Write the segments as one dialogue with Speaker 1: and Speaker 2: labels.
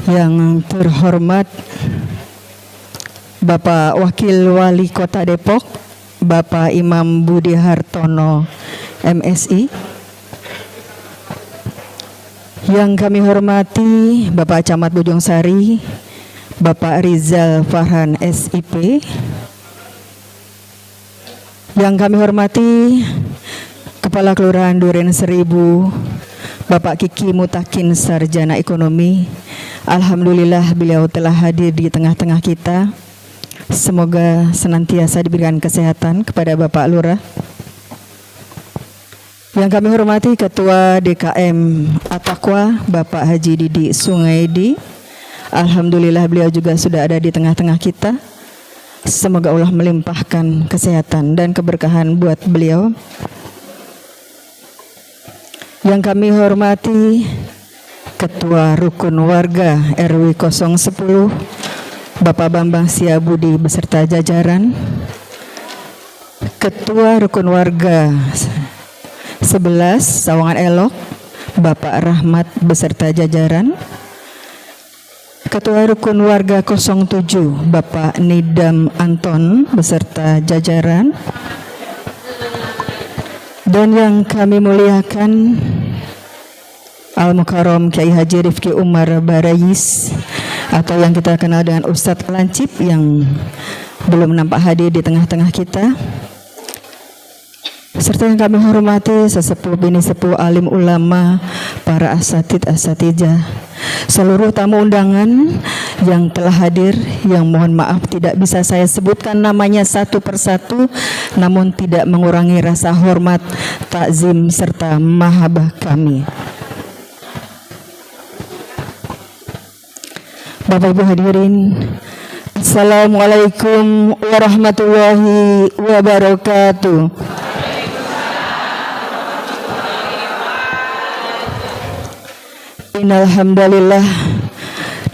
Speaker 1: Yang terhormat Bapak Wakil Wali Kota Depok, Bapak Imam Budi Hartono, MSI. Yang kami hormati Bapak Camat Bojong Sari, Bapak Rizal Farhan SIP. Yang kami hormati Kepala Kelurahan Duren Seribu, Bapak Kiki Mutakin, Sarjana Ekonomi. Alhamdulillah beliau telah hadir di tengah-tengah kita. Semoga senantiasa diberikan kesehatan kepada Bapak Lurah. Yang kami hormati Ketua DKM Atakwa, Bapak Haji Didi Sungaidi. Alhamdulillah beliau juga sudah ada di tengah-tengah kita. Semoga Allah melimpahkan kesehatan dan keberkahan buat beliau. Yang kami hormati Ketua Rukun Warga RW 010, Bapak Bambang Siabudi beserta jajaran. Ketua Rukun Warga 11 Sawangan Elok, Bapak Rahmat beserta jajaran. Ketua Rukun Warga 07, Bapak Nidam Anton beserta jajaran. Dan yang kami muliakan Al-Mukarram Kiai Haji Rifki Umar Barayis, atau yang kita kenal dengan Ustadz Lancip, yang belum nampak hadir di tengah-tengah kita. Serta yang kami hormati sesepuh bini sepuh, alim ulama, para asatidjah, seluruh tamu undangan yang telah hadir, yang mohon maaf tidak bisa saya sebutkan namanya satu persatu, namun tidak mengurangi rasa hormat, takzim serta mahabbah kami. Bapak Ibu hadirin, Assalamualaikum warahmatullahi wabarakatuh. Innal hamdalillah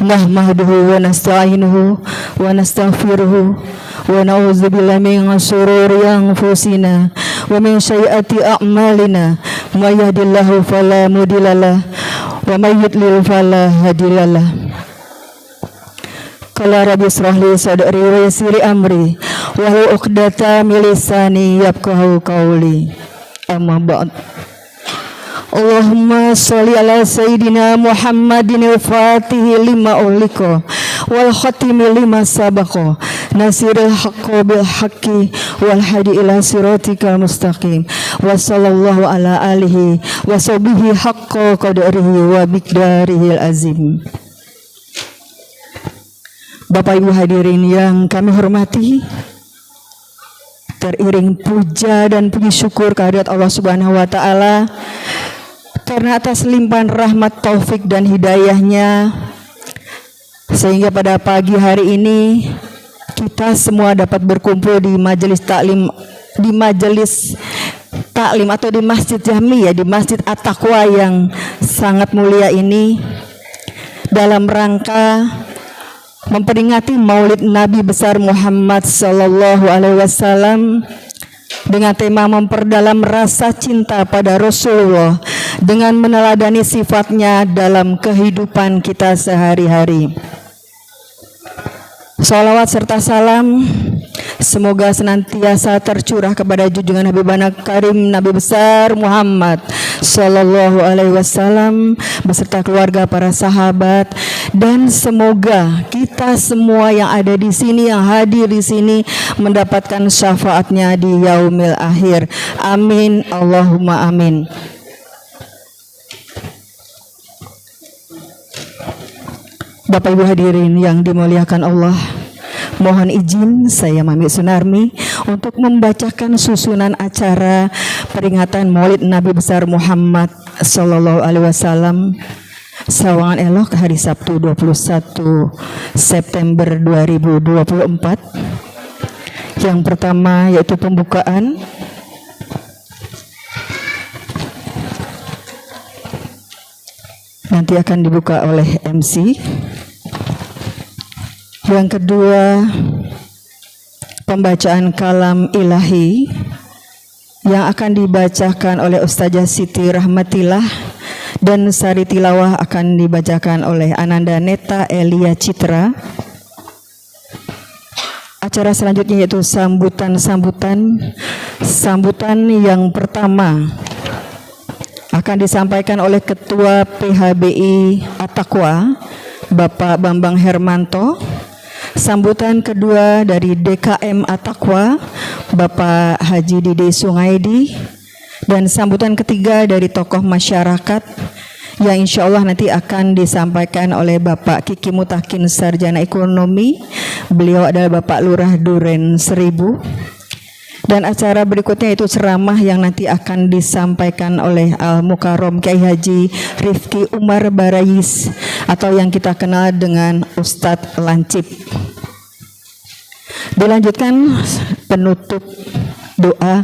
Speaker 1: nahmaduhu wa nasta'inuhu wa nastaghfiruhu wa na'udzubillahi min shururi anfusina wa min sayyiati a'malina, may yahdihillahu fala mudhillalah wa may yudlil fala hadiyalah. Qala rabbi shrah li sadri wa yassir li amri wahlul 'uqdatam min lisani yafqahu qawli. Amma ba'd. Allahumma sholli ala sayyidina Muhammadin al-Fatih lima ughliqa wal khatimi lima sabaqa nasiril haqqi bil haqqi wal hadi ila siratikal mustaqim wa sallallahu ala alihi wa sahbihi haqqa qadrihi wa miqdarihil azim. Bapak Ibu hadirin yang kami hormati, teriring puja dan puji syukur kehadirat Allah Subhanahu wa taala karena atas limpahan rahmat, taufik dan hidayahnya, sehingga pada pagi hari ini kita semua dapat berkumpul di majelis taklim, atau di Masjid Jami, ya, di Masjid At-Taqwa yang sangat mulia ini, dalam rangka memperingati Maulid Nabi besar Muhammad sallallahu alaihi wasallam dengan tema memperdalam rasa cinta pada Rasulullah dengan meneladani sifatnya dalam kehidupan kita sehari-hari. Shalawat serta salam semoga senantiasa tercurah kepada junjungan Habibana Karim Nabi besar Muhammad sallallahu alaihi wasallam beserta keluarga, para sahabat, dan semoga kita semua yang ada di sini, yang hadir di sini, mendapatkan syafaatnya di yaumil akhir. Amin, Allahumma amin. Bapak Ibu hadirin yang dimuliakan Allah, mohon izin saya Mami Sunarmi untuk membacakan susunan acara peringatan Maulid Nabi besar Muhammad sallallahu alaihi wasallam Sawangan Elok hari Sabtu 21 September 2024. Yang pertama yaitu pembukaan. Nanti akan dibuka oleh MC. Yang kedua, pembacaan kalam ilahi yang akan dibacakan oleh Ustazah Siti Rahmatillah dan sari tilawah akan dibacakan oleh Ananda Neta Elia Citra. Acara selanjutnya yaitu sambutan yang pertama akan disampaikan oleh Ketua PHBI At-Taqwa Bapak Bambang Hermanto. Sambutan kedua dari DKM At-Taqwa Bapak Haji Didi Sungaidi, dan sambutan ketiga dari tokoh masyarakat yang insya Allah nanti akan disampaikan oleh Bapak Kiki Mutakin Sarjana Ekonomi. Beliau adalah Bapak Lurah Duren Seribu. Dan acara berikutnya itu ceramah yang nanti akan disampaikan oleh Al-Mukarram Kiai Haji Rifki Umar Barayis atau yang kita kenal dengan Ustadz Lancip. Dilanjutkan penutup doa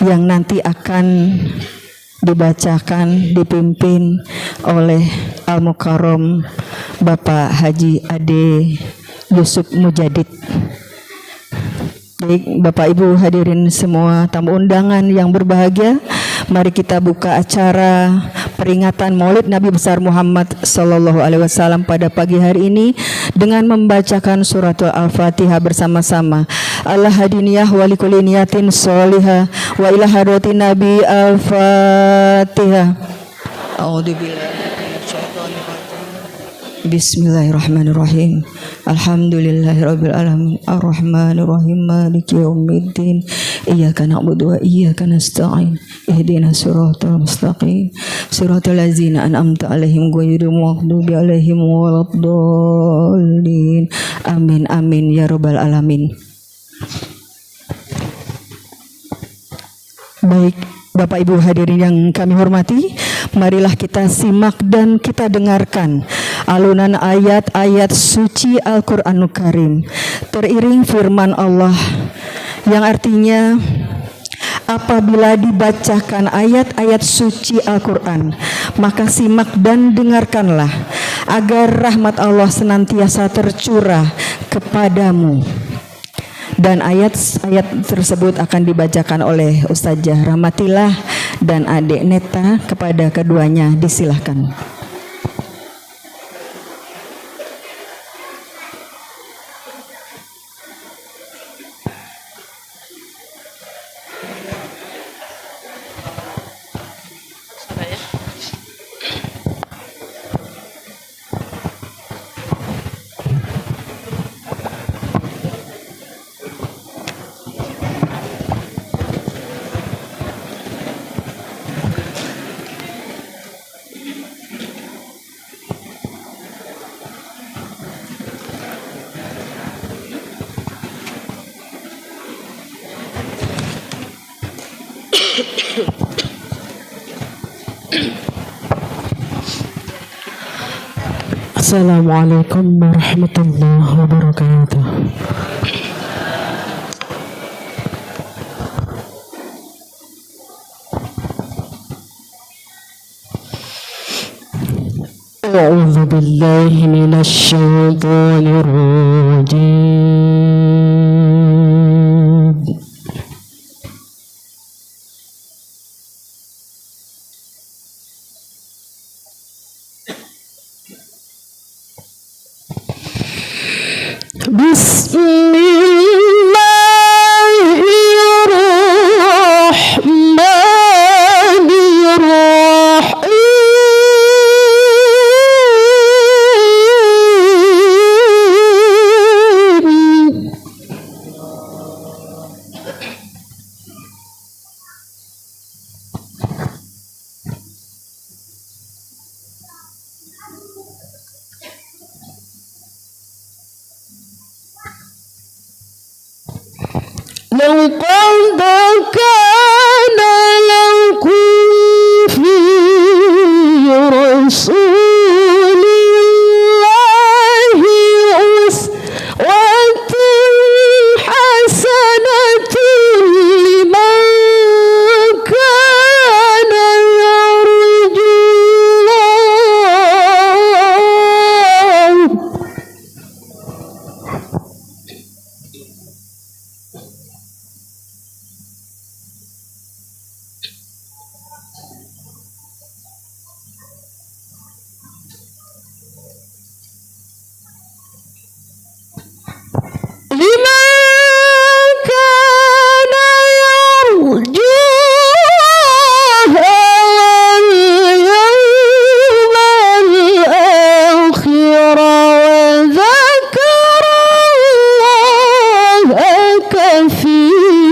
Speaker 1: yang nanti akan dibacakan dipimpin oleh Al-Mukarram Bapak Haji Ade Yusuf Mujadid. Baik, Bapak Ibu hadirin semua tamu undangan yang berbahagia, mari kita buka acara peringatan Maulid Nabi besar Muhammad sallallahu alaihi wasallam pada pagi hari ini dengan membacakan suratul Al-Fatihah bersama-sama. Al-Hadiniyah wa likulli niyatin sholihah wa ila hadratin Nabi Al-Fatihah. A'udzubillahi minasyaitonir rajim. Bismillahirrahmanirrahim. Alhamdulillahirabbil alamin arrahmanir rahim maliki yaumiddin iyyaka na'budu wa iyyaka nasta'in ihdinas siratal mustaqim siratal ladzina an'amta 'alaihim ghairil maghdubi 'alaihim waladdallin amin amin ya rabbal alamin. Baik, Bapak Ibu hadirin yang kami hormati, marilah kita simak dan kita dengarkan alunan ayat-ayat suci Al-Qur'anul Karim teriring firman Allah yang artinya apabila dibacakan ayat-ayat suci Al-Quran, maka simak dan dengarkanlah agar rahmat Allah senantiasa tercurah kepadamu. Dan ayat-ayat tersebut akan dibacakan oleh Ustazah Rahmatillah dan Adik Neta. Kepada keduanya disilahkan.
Speaker 2: Assalamualaikum warahmatullahi wabarakatuh. A'udzu billahi minasy syaithanir rajim.
Speaker 1: لمن كان يرجو اليوم الآخر وذكر الله كثيرا.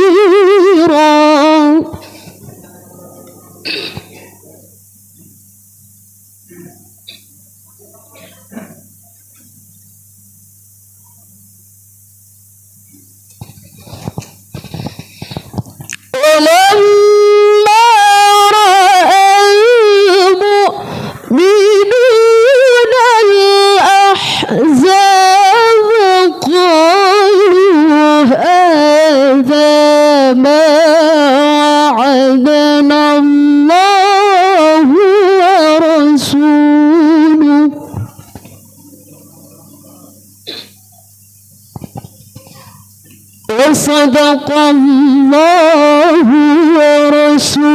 Speaker 1: ولما رأى المؤمنون الأحزاب قالوا هذا ما وعدنا الله ورسوله وصدق الله ورسوله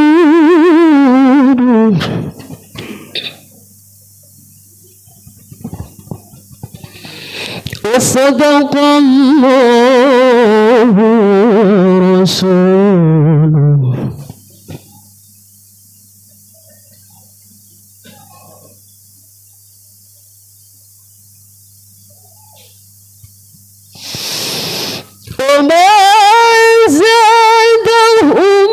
Speaker 1: وصدق الله ورسوله. وما زادهم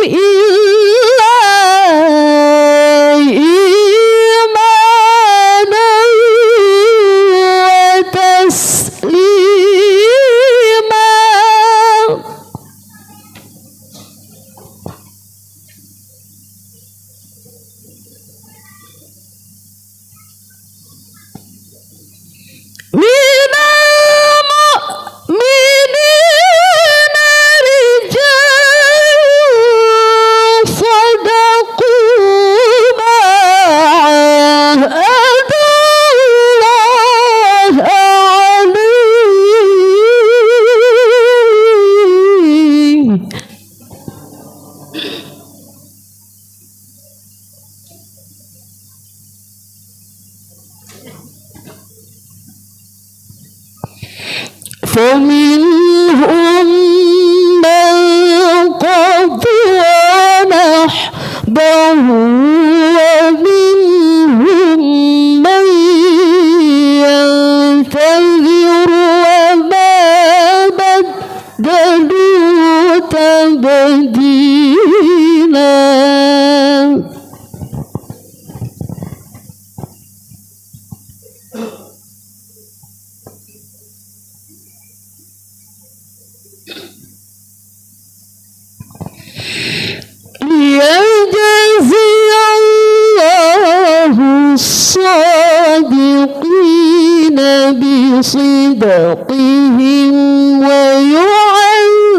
Speaker 1: إلا إيمانا وتسليما. فمنهم من قضى نحبه ومنهم من ينتظر وما بدلوا تبديلا. ليجزي الله الصادقين بصدقهم ويعذب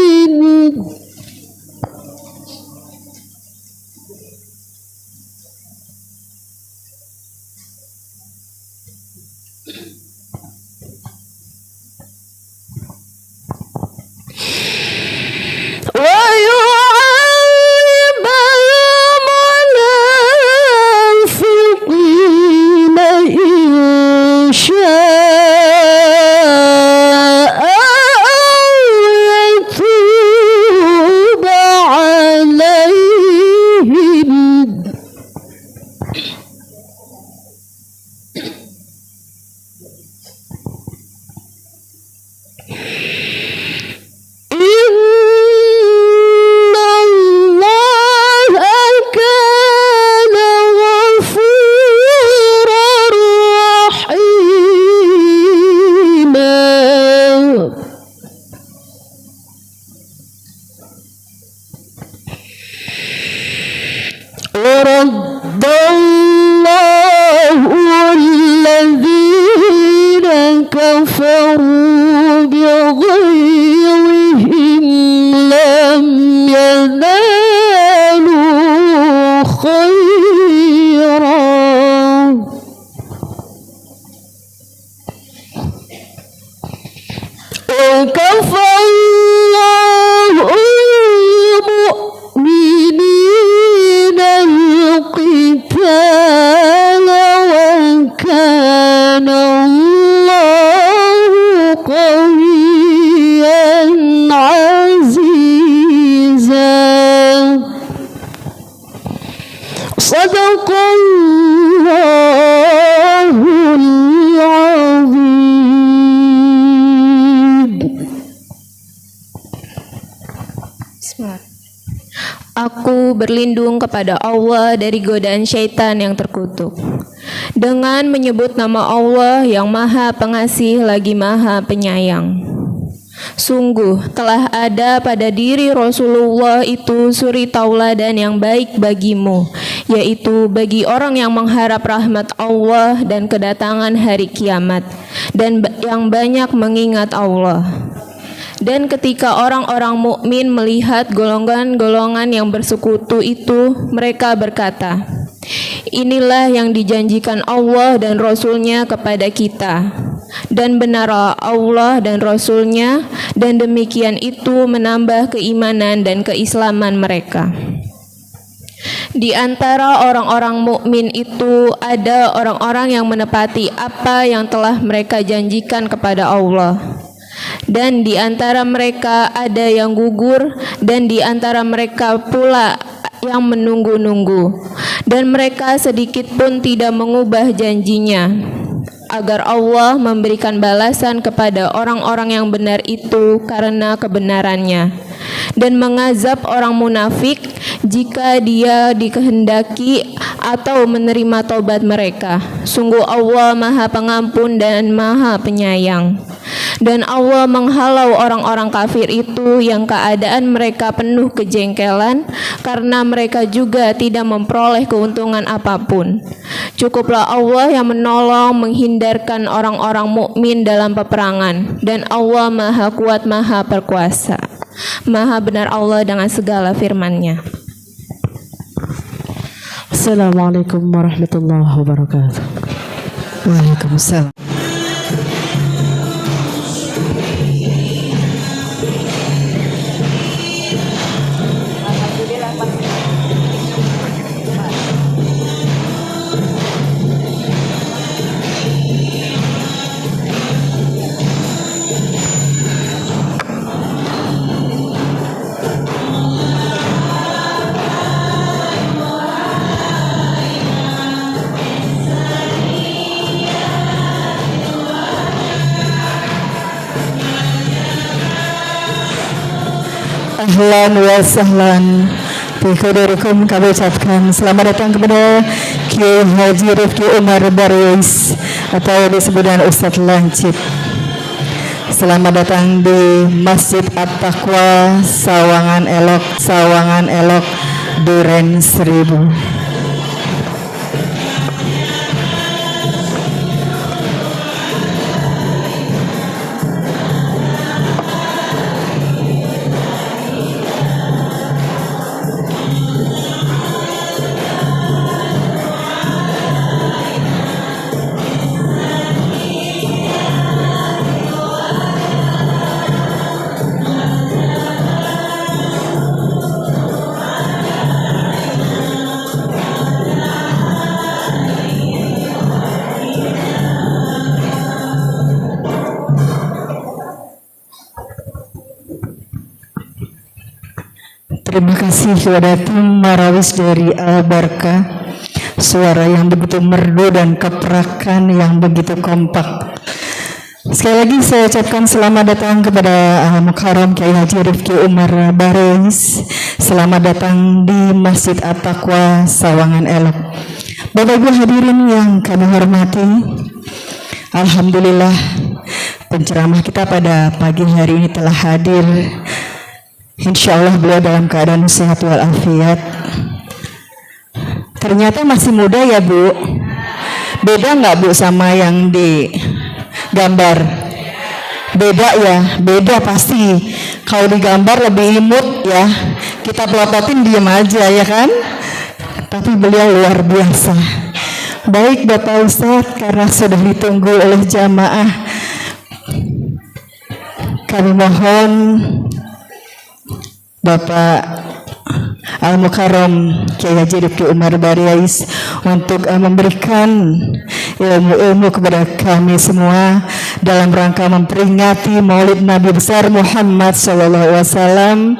Speaker 1: المنافقين. ويعذب المنافقين إن شاء أو يتوب عليهم. ورد الله الذين كفروا بغيظهم لم ينالوا خيرا وكفى الله المؤمنين القتال
Speaker 2: Sadaqallahul azim.
Speaker 3: Aku berlindung kepada Allah dari godaan syaitan yang terkutuk. Dengan menyebut nama Allah yang Maha Pengasih lagi Maha Penyayang. Sungguh telah ada pada diri Rasulullah itu suri tauladan yang baik bagimu, yaitu bagi orang yang mengharap rahmat Allah dan kedatangan hari kiamat, dan yang banyak mengingat Allah. Dan ketika orang-orang mukmin melihat golongan-golongan yang bersekutu itu, mereka berkata, inilah yang dijanjikan Allah dan Rasul-Nya kepada kita. Dan benarlah Allah dan Rasul-Nya, dan demikian itu menambah keimanan dan keislaman mereka. Di antara orang-orang mukmin itu ada orang-orang yang menepati apa yang telah mereka janjikan kepada Allah. Dan di antara mereka ada yang gugur, dan di antara mereka pula yang menunggu-nunggu, dan mereka sedikit pun tidak mengubah janjinya, agar Allah memberikan balasan kepada orang-orang yang benar itu karena kebenarannya, dan mengazab orang munafik jika dia dikehendaki atau menerima taubat mereka. Sungguh Allah Maha Pengampun dan Maha Penyayang. Dan Allah menghalau orang-orang kafir itu yang keadaan mereka penuh kejengkelan karena mereka juga tidak memperoleh keuntungan apapun. Cukuplah Allah yang menolong menghindarkan orang-orang mukmin dalam peperangan, dan Allah Maha Kuat Maha Perkuasa. Maha benar Allah dengan segala firman-Nya.
Speaker 2: Assalamualaikum warahmatullahi wabarakatuh.
Speaker 1: Waalaikumsalam. Ahlan wa sahlan fi hudurikum, kami ucapkan selamat datang kepada Kiai Haji Rifki Umar Darwis atau disebut dengan Ustadz Lancip. Selamat datang di Masjid At-Taqwa Sawangan Elok, Duren Seribu. Terima kasih kepada tim Marawis dari Al-Barkah, suara yang begitu merdu dan keprakan yang begitu kompak. Sekali lagi saya ucapkan selamat datang kepada Mukarram Kiai Haji Rifki Umar Darwis. Selamat datang di Masjid At-Taqwa Sawangan Elok. Bapak Ibu hadirin yang kami hormati, alhamdulillah penceramah kita pada pagi hari ini telah hadir. Insya Allah beliau dalam keadaan sehat walafiat. Ternyata masih muda ya Bu. Beda nggak Bu sama yang di gambar? Beda ya, beda pasti. Kalau di gambar lebih imut ya, kita pelototin diem aja ya kan. Tapi beliau luar biasa. Baik Bapak Ustadz, karena sudah ditunggu oleh jamaah, kami mohon Bapak Al-Mukarram Kiai Haji Rifki Umar Bariais untuk memberikan ilmu-ilmu kepada kami semua dalam rangka memperingati Maulid Nabi besar Muhammad SAW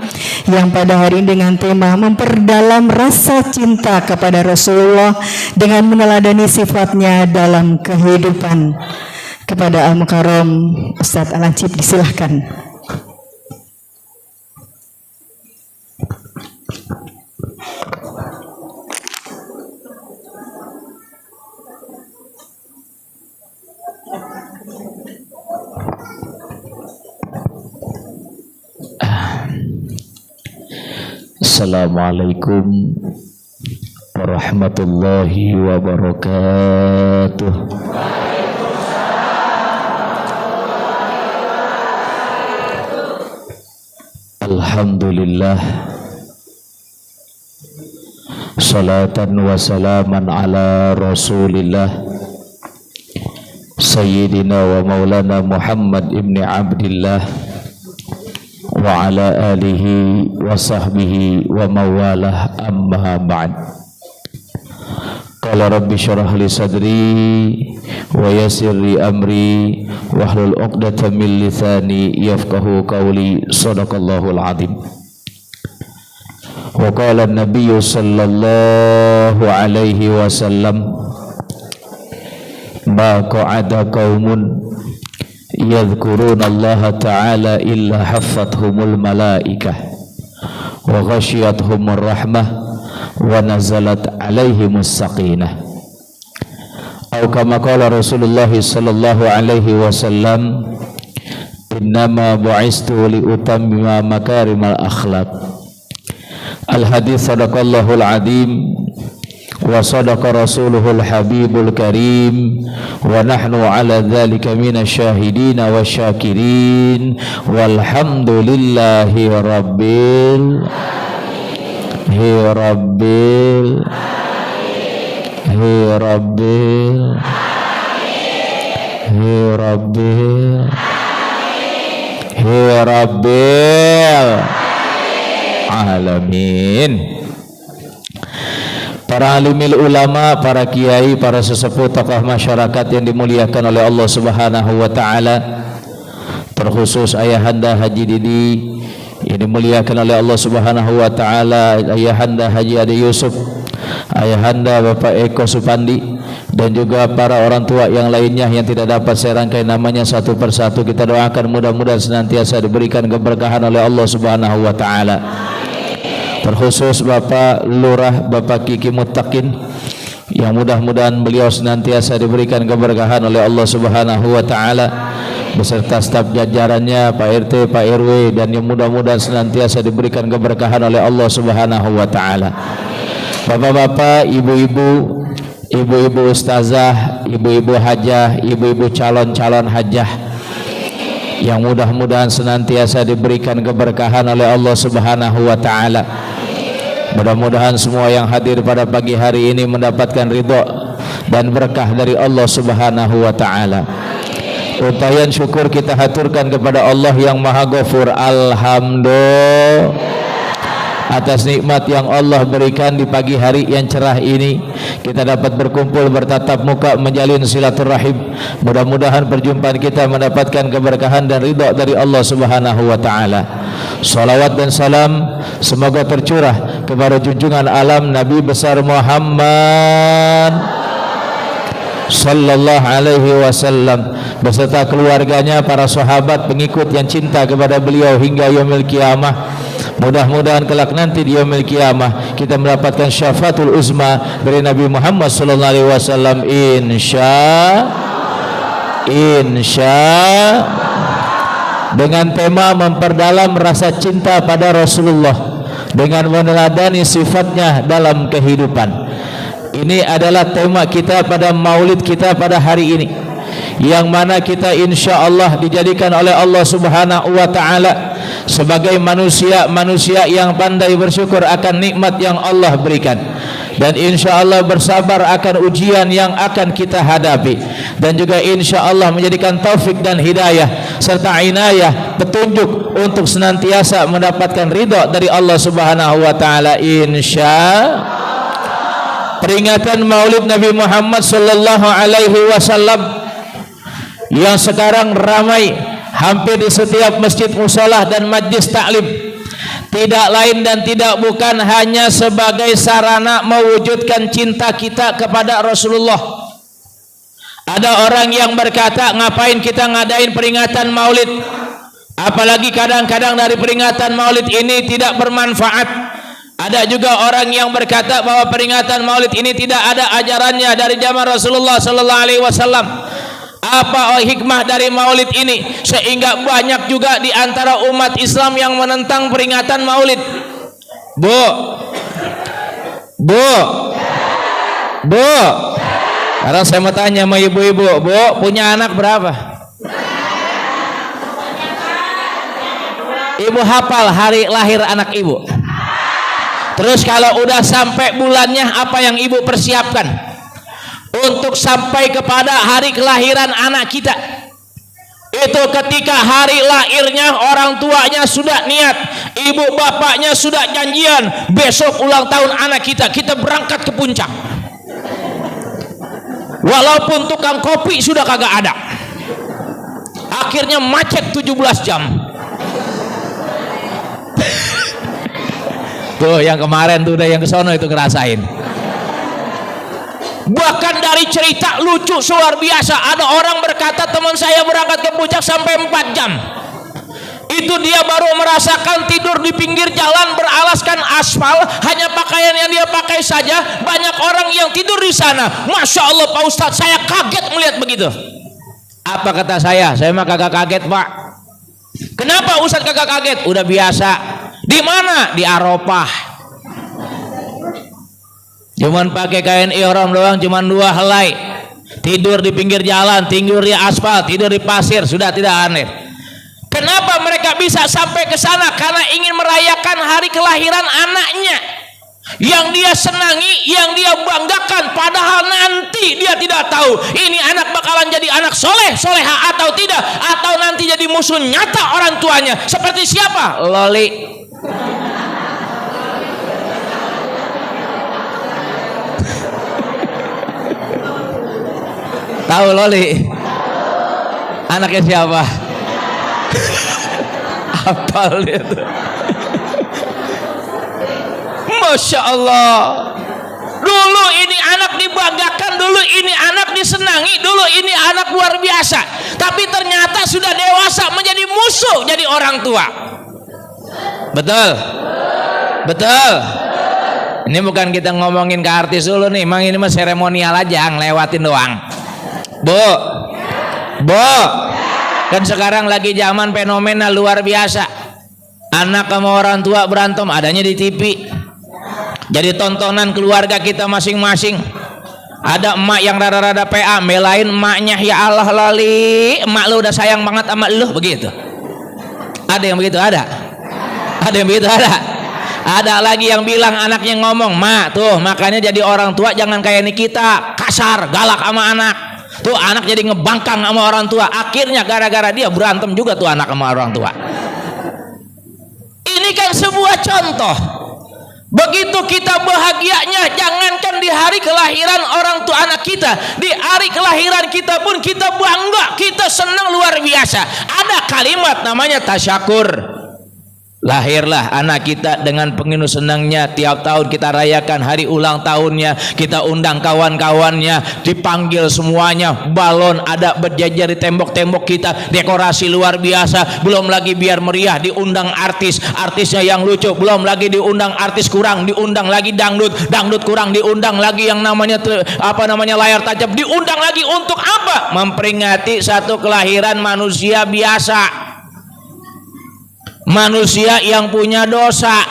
Speaker 1: yang pada hari ini dengan tema memperdalam rasa cinta kepada Rasulullah dengan meneladani sifatnya dalam kehidupan. Kepada Al-Mukarram Ustadz Al-Ancip disilahkan.
Speaker 4: Assalamualaikum warahmatullahi wabarakatuh. Alhamdulillah, salatan wa salaman ala rasulillah Sayyidina wa maulana Muhammad ibn Abdillah wa ala alihi wa sahbihi wa mawalah, amma ba'd. Qala rabbi syarah li sadri wa yassir li amri wahlul 'uqdatam min lisani yafqahu qawli. Shadaqallahul azim. Wa qala an-nabiy sallallahu alaihi wasallam, ma qa'ada qaumun yadhkuruna Allah ta'ala illa haffathumul malaikah wa ghashiyatuhumur rahmah wa nazalat alaihimus sakinah. Atau kama qala Rasulullah sallallahu alaihi wasallam, innama bu'istu li utammima makarimal akhlaq. Al hadits sadaqallahul azim wa sadaqa rasuluhul habibul karim wa nahnu ala dhalika minasyahidin wa syakirin walhamdulillahi rabbil alamin. Para alimil ulama, para kiai, para sesepuh, tokoh masyarakat yang dimuliakan oleh Allah Subhanahu wa taala, terkhusus Ayahanda Haji Didi yang dimuliakan oleh Allah Subhanahu wa taala, Ayahanda Haji Adi Yusuf, Ayahanda Bapak Eko Supandi, dan juga para orang tua yang lainnya yang tidak dapat saya rangkai namanya satu persatu. Kita doakan mudah-mudahan senantiasa diberikan keberkahan oleh Allah Subhanahu wa taala. Terkhusus Bapak Lurah, Bapak Kiki Muttaqin, yang mudah-mudahan beliau senantiasa diberikan keberkahan oleh Allah Subhanahu wa taala beserta staf jajarannya, Pak RT, Pak RW, dan yang mudah-mudahan senantiasa diberikan keberkahan oleh Allah Subhanahu wa taala. Bapak-bapak, ibu-ibu, ibu-ibu ustazah, ibu-ibu hajah, ibu-ibu calon-calon hajah, yang mudah-mudahan senantiasa diberikan keberkahan oleh Allah Subhanahu wa taala. Mudah-mudahan semua yang hadir pada pagi hari ini mendapatkan ridho dan berkah dari Allah Subhanahu wa taala. Untayan syukur kita haturkan kepada Allah yang Maha Ghafur. Alhamdulillah atas nikmat yang Allah berikan di pagi hari yang cerah ini, kita dapat berkumpul bertatap muka menjalin silaturahim. Mudah-mudahan perjumpaan kita mendapatkan keberkahan dan ridha dari Allah Subhanahu wa taala. Salawat dan salam semoga tercurah kepada junjungan alam Nabi besar Muhammad sallallahu alaihi wasallam beserta keluarganya, para sahabat, pengikut yang cinta kepada beliau hingga yaumil qiyamah. Mudah-mudahan kelak nanti di yaumil qiyamah kita mendapatkan syafaatul uzma dari Nabi Muhammad sallallahu alaihi wasallam, insya dengan tema memperdalam rasa cinta pada Rasulullah dengan meneladani sifatnya dalam kehidupan. Ini adalah tema kita pada maulid kita pada hari ini, yang mana kita insya Allah dijadikan oleh Allah Subhanahu wa taala sebagai manusia yang pandai bersyukur akan nikmat yang Allah berikan, dan insya Allah bersabar akan ujian yang akan kita hadapi, dan juga insya Allah menjadikan taufik dan hidayah serta inayah petunjuk untuk senantiasa mendapatkan ridha dari Allah Subhanahu wa taala, insya. Peringatan Maulid Nabi Muhammad sallallahu alaihi wasallam yang sekarang ramai hampir di setiap masjid musholah dan majlis taklim, tidak lain dan tidak bukan hanya sebagai sarana mewujudkan cinta kita kepada Rasulullah. Ada orang yang berkata, ngapain kita ngadain peringatan Maulid, apalagi kadang-kadang dari peringatan Maulid ini tidak bermanfaat. Ada juga orang yang berkata bahwa peringatan Maulid ini tidak ada ajarannya dari zaman Rasulullah sallallahu alaihi wasallam. Apa hikmah dari Maulid ini sehingga banyak juga di antara umat Islam yang menentang peringatan Maulid? Bu. Sekarang saya mau tanya sama ibu-ibu, Bu, punya anak berapa? Ibu hafal hari lahir anak ibu? Terus kalau udah sampai bulannya, apa yang ibu persiapkan untuk sampai kepada hari kelahiran anak kita? Itu ketika hari lahirnya orang tuanya sudah niat, ibu bapaknya sudah janjian, besok ulang tahun anak kita, kita berangkat ke puncak. Walaupun tukang kopi sudah kagak ada, akhirnya macet 17 jam. Tuh yang kemarin tuh udah yang kesono itu ngerasain. Bahkan dari cerita lucu luar biasa, ada orang berkata teman saya berangkat ke puncak sampai 4 jam. Itu dia baru merasakan tidur di pinggir jalan beralaskan aspal, hanya pakaian yang dia pakai saja. Banyak orang yang tidur di sana. Masya Allah Pak Ustadz, saya kaget melihat begitu. Apa kata saya? Saya mah kagak kaget Pak. Kenapa Ustadz kagak kaget? Udah biasa. Di mana? Di Arafah. Cuman pakai kain ihram doang, cuman 2 helai. Tidur di pinggir jalan, tidur di aspal, tidur di pasir, sudah tidak aneh. Kenapa mereka bisa sampai ke sana? Karena ingin merayakan hari kelahiran anaknya yang dia senangi, yang dia banggakan. Padahal nanti dia tidak tahu ini anak bakalan jadi anak soleh, soleha atau tidak, atau nanti jadi musuh nyata orang tuanya. Seperti siapa? Loli. Tahu Loli? Anaknya siapa? Hafal itu. Masya Allah. Dulu ini anak dibanggakan, dulu ini anak disenangi, dulu ini anak luar biasa. Tapi ternyata sudah dewasa menjadi musuh jadi orang tua. Betul? Betul? Ini bukan kita ngomongin ke artis dulu nih, emang ini mah seremonial aja, ngelewatin doang. Bu, kan sekarang lagi zaman fenomena luar biasa. Anak sama orang tua berantem, adanya di TV. Jadi tontonan keluarga kita masing-masing. Ada emak yang rada-rada PA, belain emaknya, ya Allah Loli, emak lu udah sayang banget sama lu, begitu. Ada yang begitu? Ada yang begitu? Ada lagi yang bilang anaknya ngomong, "Ma, tuh makanya jadi orang tua jangan kayak Nikita, kasar, galak sama anak." Tuh anak jadi ngebangkang sama orang tua. Akhirnya gara-gara dia berantem juga tuh anak sama orang tua. Ini kan sebuah contoh. Begitu kita bahagianya, jangankan di hari kelahiran orang tua anak kita, di hari kelahiran kita pun kita bangga, kita senang luar biasa. Ada kalimat namanya tasyakur. Lahirlah anak kita dengan penuh senangnya, tiap tahun kita rayakan hari ulang tahunnya, kita undang kawan-kawannya, dipanggil semuanya, balon ada berjajar di tembok-tembok kita, dekorasi luar biasa, belum lagi biar meriah diundang artisnya yang lucu, belum lagi diundang artis kurang, diundang lagi dangdut kurang, diundang lagi yang namanya layar tancap, diundang lagi untuk apa? Memperingati satu kelahiran manusia biasa. Manusia yang punya dosa,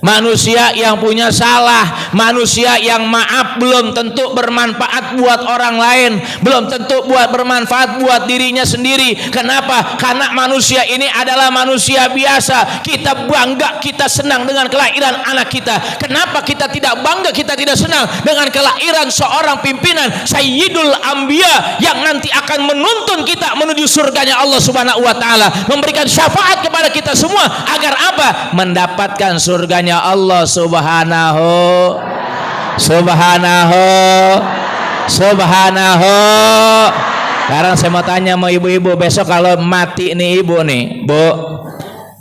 Speaker 4: Manusia yang punya salah, manusia yang maaf belum tentu bermanfaat buat orang lain, belum tentu bermanfaat buat dirinya sendiri. Kenapa? Karena manusia ini adalah manusia biasa. Kita bangga, kita senang dengan kelahiran anak kita. Kenapa kita tidak bangga, kita tidak senang dengan kelahiran seorang pimpinan Sayyidul Anbiya yang nanti akan menuntun kita menuju surganya Allah Subhanahu wa taala, memberikan syafaat kepada kita semua agar apa? Mendapatkan surganya Allah Subhanahu. Sekarang saya mau tanya sama ibu-ibu, besok kalau mati nih ibu nih,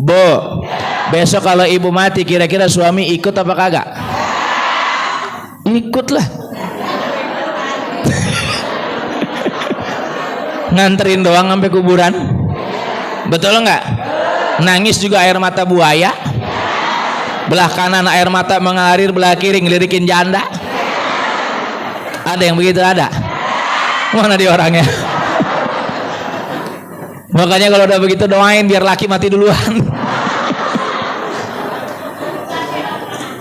Speaker 4: Bu, besok kalau ibu mati kira-kira suami ikut apa kagak? Ikutlah. Nganterin doang sampai kuburan. Betul enggak? Nangis juga air mata buaya. Belah kanan air mata mengalir, belah kiri ngelirikin janda. Ada yang begitu? Ada? Mana dia orangnya? Makanya kalau udah begitu doain biar laki mati duluan.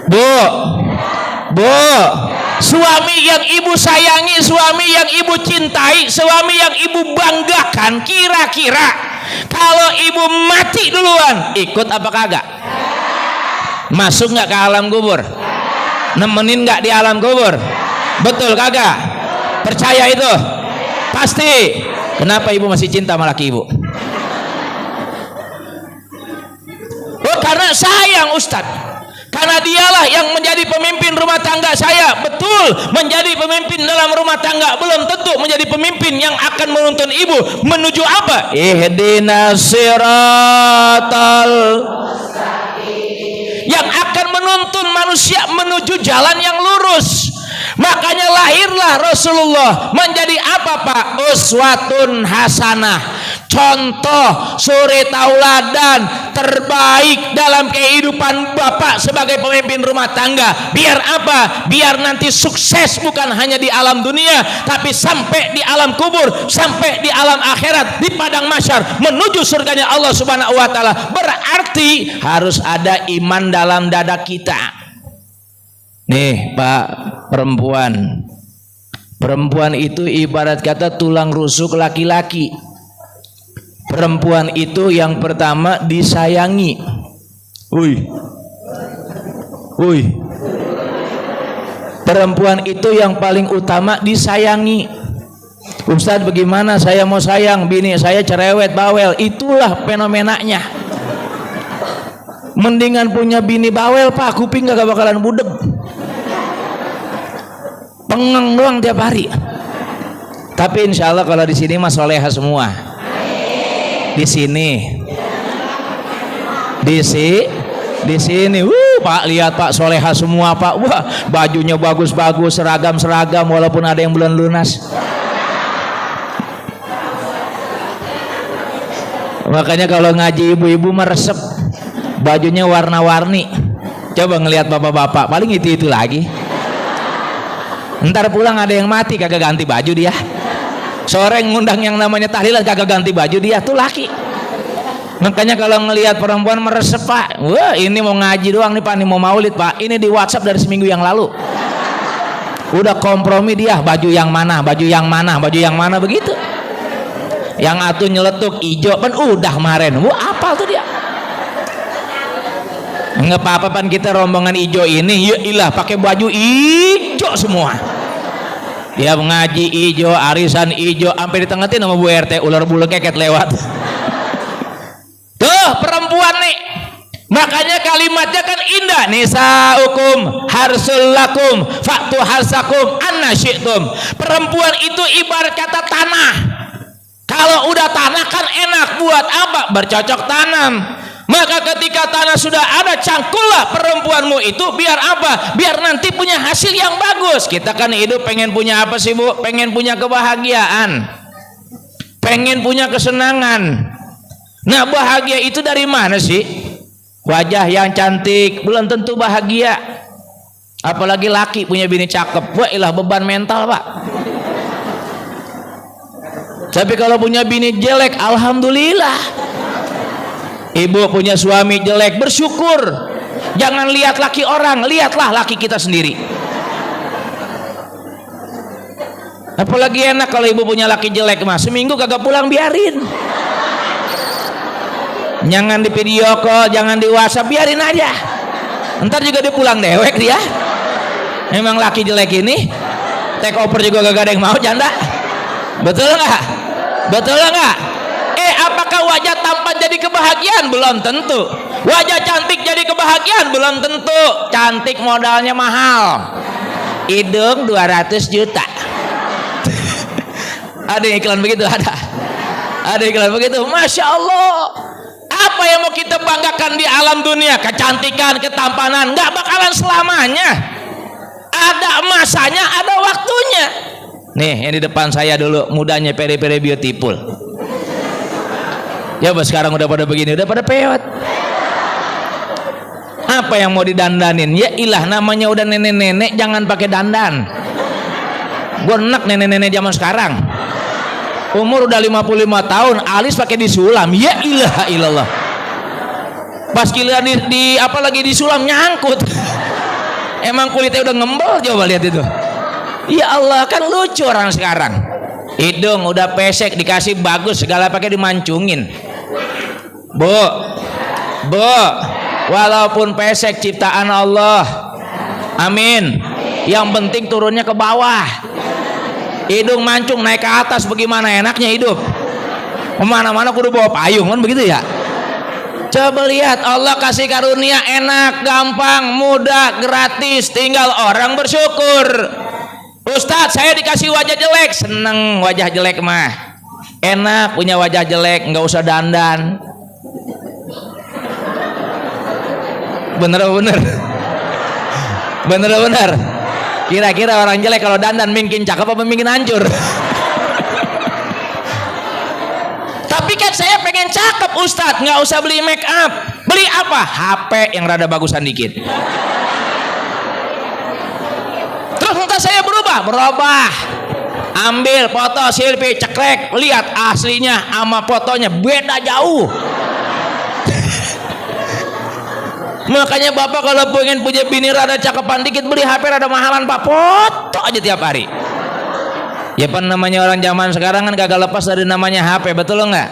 Speaker 4: Bu, suami yang ibu sayangi, suami yang ibu cintai, suami yang ibu banggakan, kira-kira kalau ibu mati duluan ikut apa kagak? Masuk nggak ke alam kubur? Nemenin nggak di alam kubur? Betul kagak? Percaya itu? Pasti. Kenapa ibu masih cinta sama laki ibu? Oh, karena sayang Ustadz. Karena dialah yang menjadi pemimpin rumah tangga saya. Betul, menjadi pemimpin dalam rumah tangga belum tentu menjadi pemimpin yang akan menuntun ibu menuju apa? Ihdinas siratal, yang akan menuntun manusia menuju jalan yang lurus. Makanya lahirlah Rasulullah menjadi apa Pak? Uswatun hasanah, contoh suri tauladan terbaik dalam kehidupan Bapak sebagai pemimpin rumah tangga. Biar apa? Biar nanti sukses bukan hanya di alam dunia, tapi sampai di alam kubur, sampai di alam akhirat, di padang mahsyar menuju surganya Allah Subhanahu wa taala. Berarti harus ada iman dalam dada kita. Nih Pak, perempuan itu ibarat kata tulang rusuk laki-laki. Perempuan itu yang pertama disayangi. Perempuan itu yang paling utama disayangi. Ustadz, bagaimana saya mau sayang bini saya cerewet bawel? Itulah fenomenanya. Mendingan punya bini bawel Pak, kuping gak bakalan budeg, pengeng doang tiap hari. Tapi insya Allah kalau di sini mah soleha semua. Di sini, Pak, lihat Pak, soleha semua Pak. Wah, bajunya bagus-bagus, seragam-seragam, walaupun ada yang belum lunas. Makanya kalau ngaji ibu-ibu meresep, bajunya warna-warni. Coba ngelihat bapak-bapak, paling itu lagi. Ntar pulang ada yang mati kagak ganti baju dia. Sore ngundang yang namanya tahlilan kagak ganti baju dia, tuh laki. Makanya kalau ngelihat perempuan meresep Pak, wah ini mau ngaji doang nih Pak, ini mau maulid Pak, ini di WhatsApp dari seminggu yang lalu. Udah kompromi dia, baju yang mana begitu. Yang atuh nyeletuk ijo kan udah kemarin, wah apal tuh dia. Nggak apa-apa pan kita rombongan ijo ini, ya ilah pakai baju ijo semua. Dia mengaji ijo, arisan ijo, sampai ditengetin sama Bu RT, ular bulu keket lewat. Tuh perempuan nih, makanya kalimatnya kan indah. Nisaukum harsul lakum fa'tu harsakum anna syi'tum. Perempuan itu ibarat kata tanah. Kalau udah tanah kan enak buat apa? Bercocok tanam. Maka ketika tanah sudah ada, cangkullah perempuanmu itu. Biar apa? Biar nanti punya hasil yang bagus. Kita kan hidup pengen punya apa sih Bu? Pengen punya kebahagiaan, pengen punya kesenangan. Nah bahagia itu dari mana sih? Wajah yang cantik belum tentu bahagia. Apalagi laki punya bini cakep, wah ilah beban mental Pak. Tapi kalau punya bini jelek, alhamdulillah. Ibu punya suami jelek, bersyukur. Jangan lihat laki orang, lihatlah laki kita sendiri. Apalagi enak kalau ibu punya laki jelek mah, seminggu kagak pulang biarin. Jangan di video call, jangan di WhatsApp, biarin aja. Ntar juga dia pulang dewek dia. Emang laki jelek ini take over juga gak ada yang mau, janda. Betul nggak? Betul nggak? Apakah wajah tampan jadi kebahagiaan? Belum tentu. Wajah cantik jadi kebahagiaan? Belum tentu. Cantik modalnya mahal. Hidung 200 juta. Ada iklan begitu? Ada iklan begitu? Masya Allah. Apa yang mau kita banggakan di alam dunia? Kecantikan, ketampanan, nggak bakalan selamanya. Ada masanya, ada waktunya. Nih, yang di depan saya dulu mudanya pere-pere beautiful. Ya, sekarang udah pada begini, udah pada peot. Apa yang mau didandanin? Ya ilah, namanya udah nenek-nenek, jangan pakai dandan. Gue enak nenek-nenek zaman sekarang. Umur udah 55 tahun, alis pakai disulam. Ya ilah ilallah. Pas gila di apa lagi disulam nyangkut. Emang kulitnya udah ngembel, coba lihat itu. Ya Allah, kan lucu orang sekarang. Hidung udah pesek, dikasih bagus, segala pakai dimancungin. Bu, walaupun pesek ciptaan Allah, amin. Yang penting turunnya ke bawah. Hidung mancung naik ke atas, bagaimana enaknya hidup? Kemana-mana kudu bawa payung, kan begitu ya? Coba lihat, Allah kasih karunia enak, gampang, mudah, gratis, tinggal orang bersyukur. Ustadz, saya dikasih wajah jelek. Seneng wajah jelek mah. Enak punya wajah jelek, nggak usah dandan. Bener. Kira-kira orang jelek kalau dandan mungkin cakep apa mungkin hancur? Tapi kan saya pengen cakep Ustadz, nggak usah beli make up. Beli apa? HP yang rada bagusan dikit. Terus muka saya berubah. Ambil foto selfie, cekrek, lihat aslinya sama fotonya beda jauh. Makanya bapak kalau pengen punya bini rada cakepan dikit, beli HP rada mahalan pak, foto aja tiap hari. Ya pan namanya orang zaman sekarang kan kagak lepas dari namanya HP, betul nggak?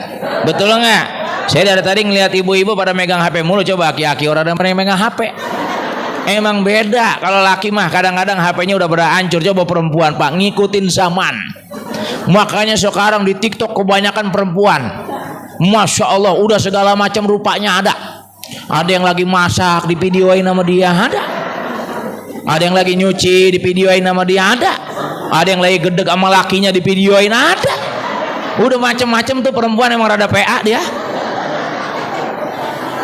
Speaker 4: Saya dari tadi ngelihat ibu-ibu pada megang HP mulu, coba aki-aki orang ada yang megang HP. Emang beda. Kalau laki mah kadang-kadang HP-nya udah pada hancur. Coba perempuan pak, ngikutin zaman. Makanya sekarang di TikTok kebanyakan perempuan. Masya Allah, udah segala macam rupanya ada. Ada yang lagi masak divideoin sama dia, ada yang lagi nyuci divideoin sama dia, ada yang lagi gedeg sama lakinya divideoin, ada. Udah macem-macem tuh perempuan, emang rada PA dia.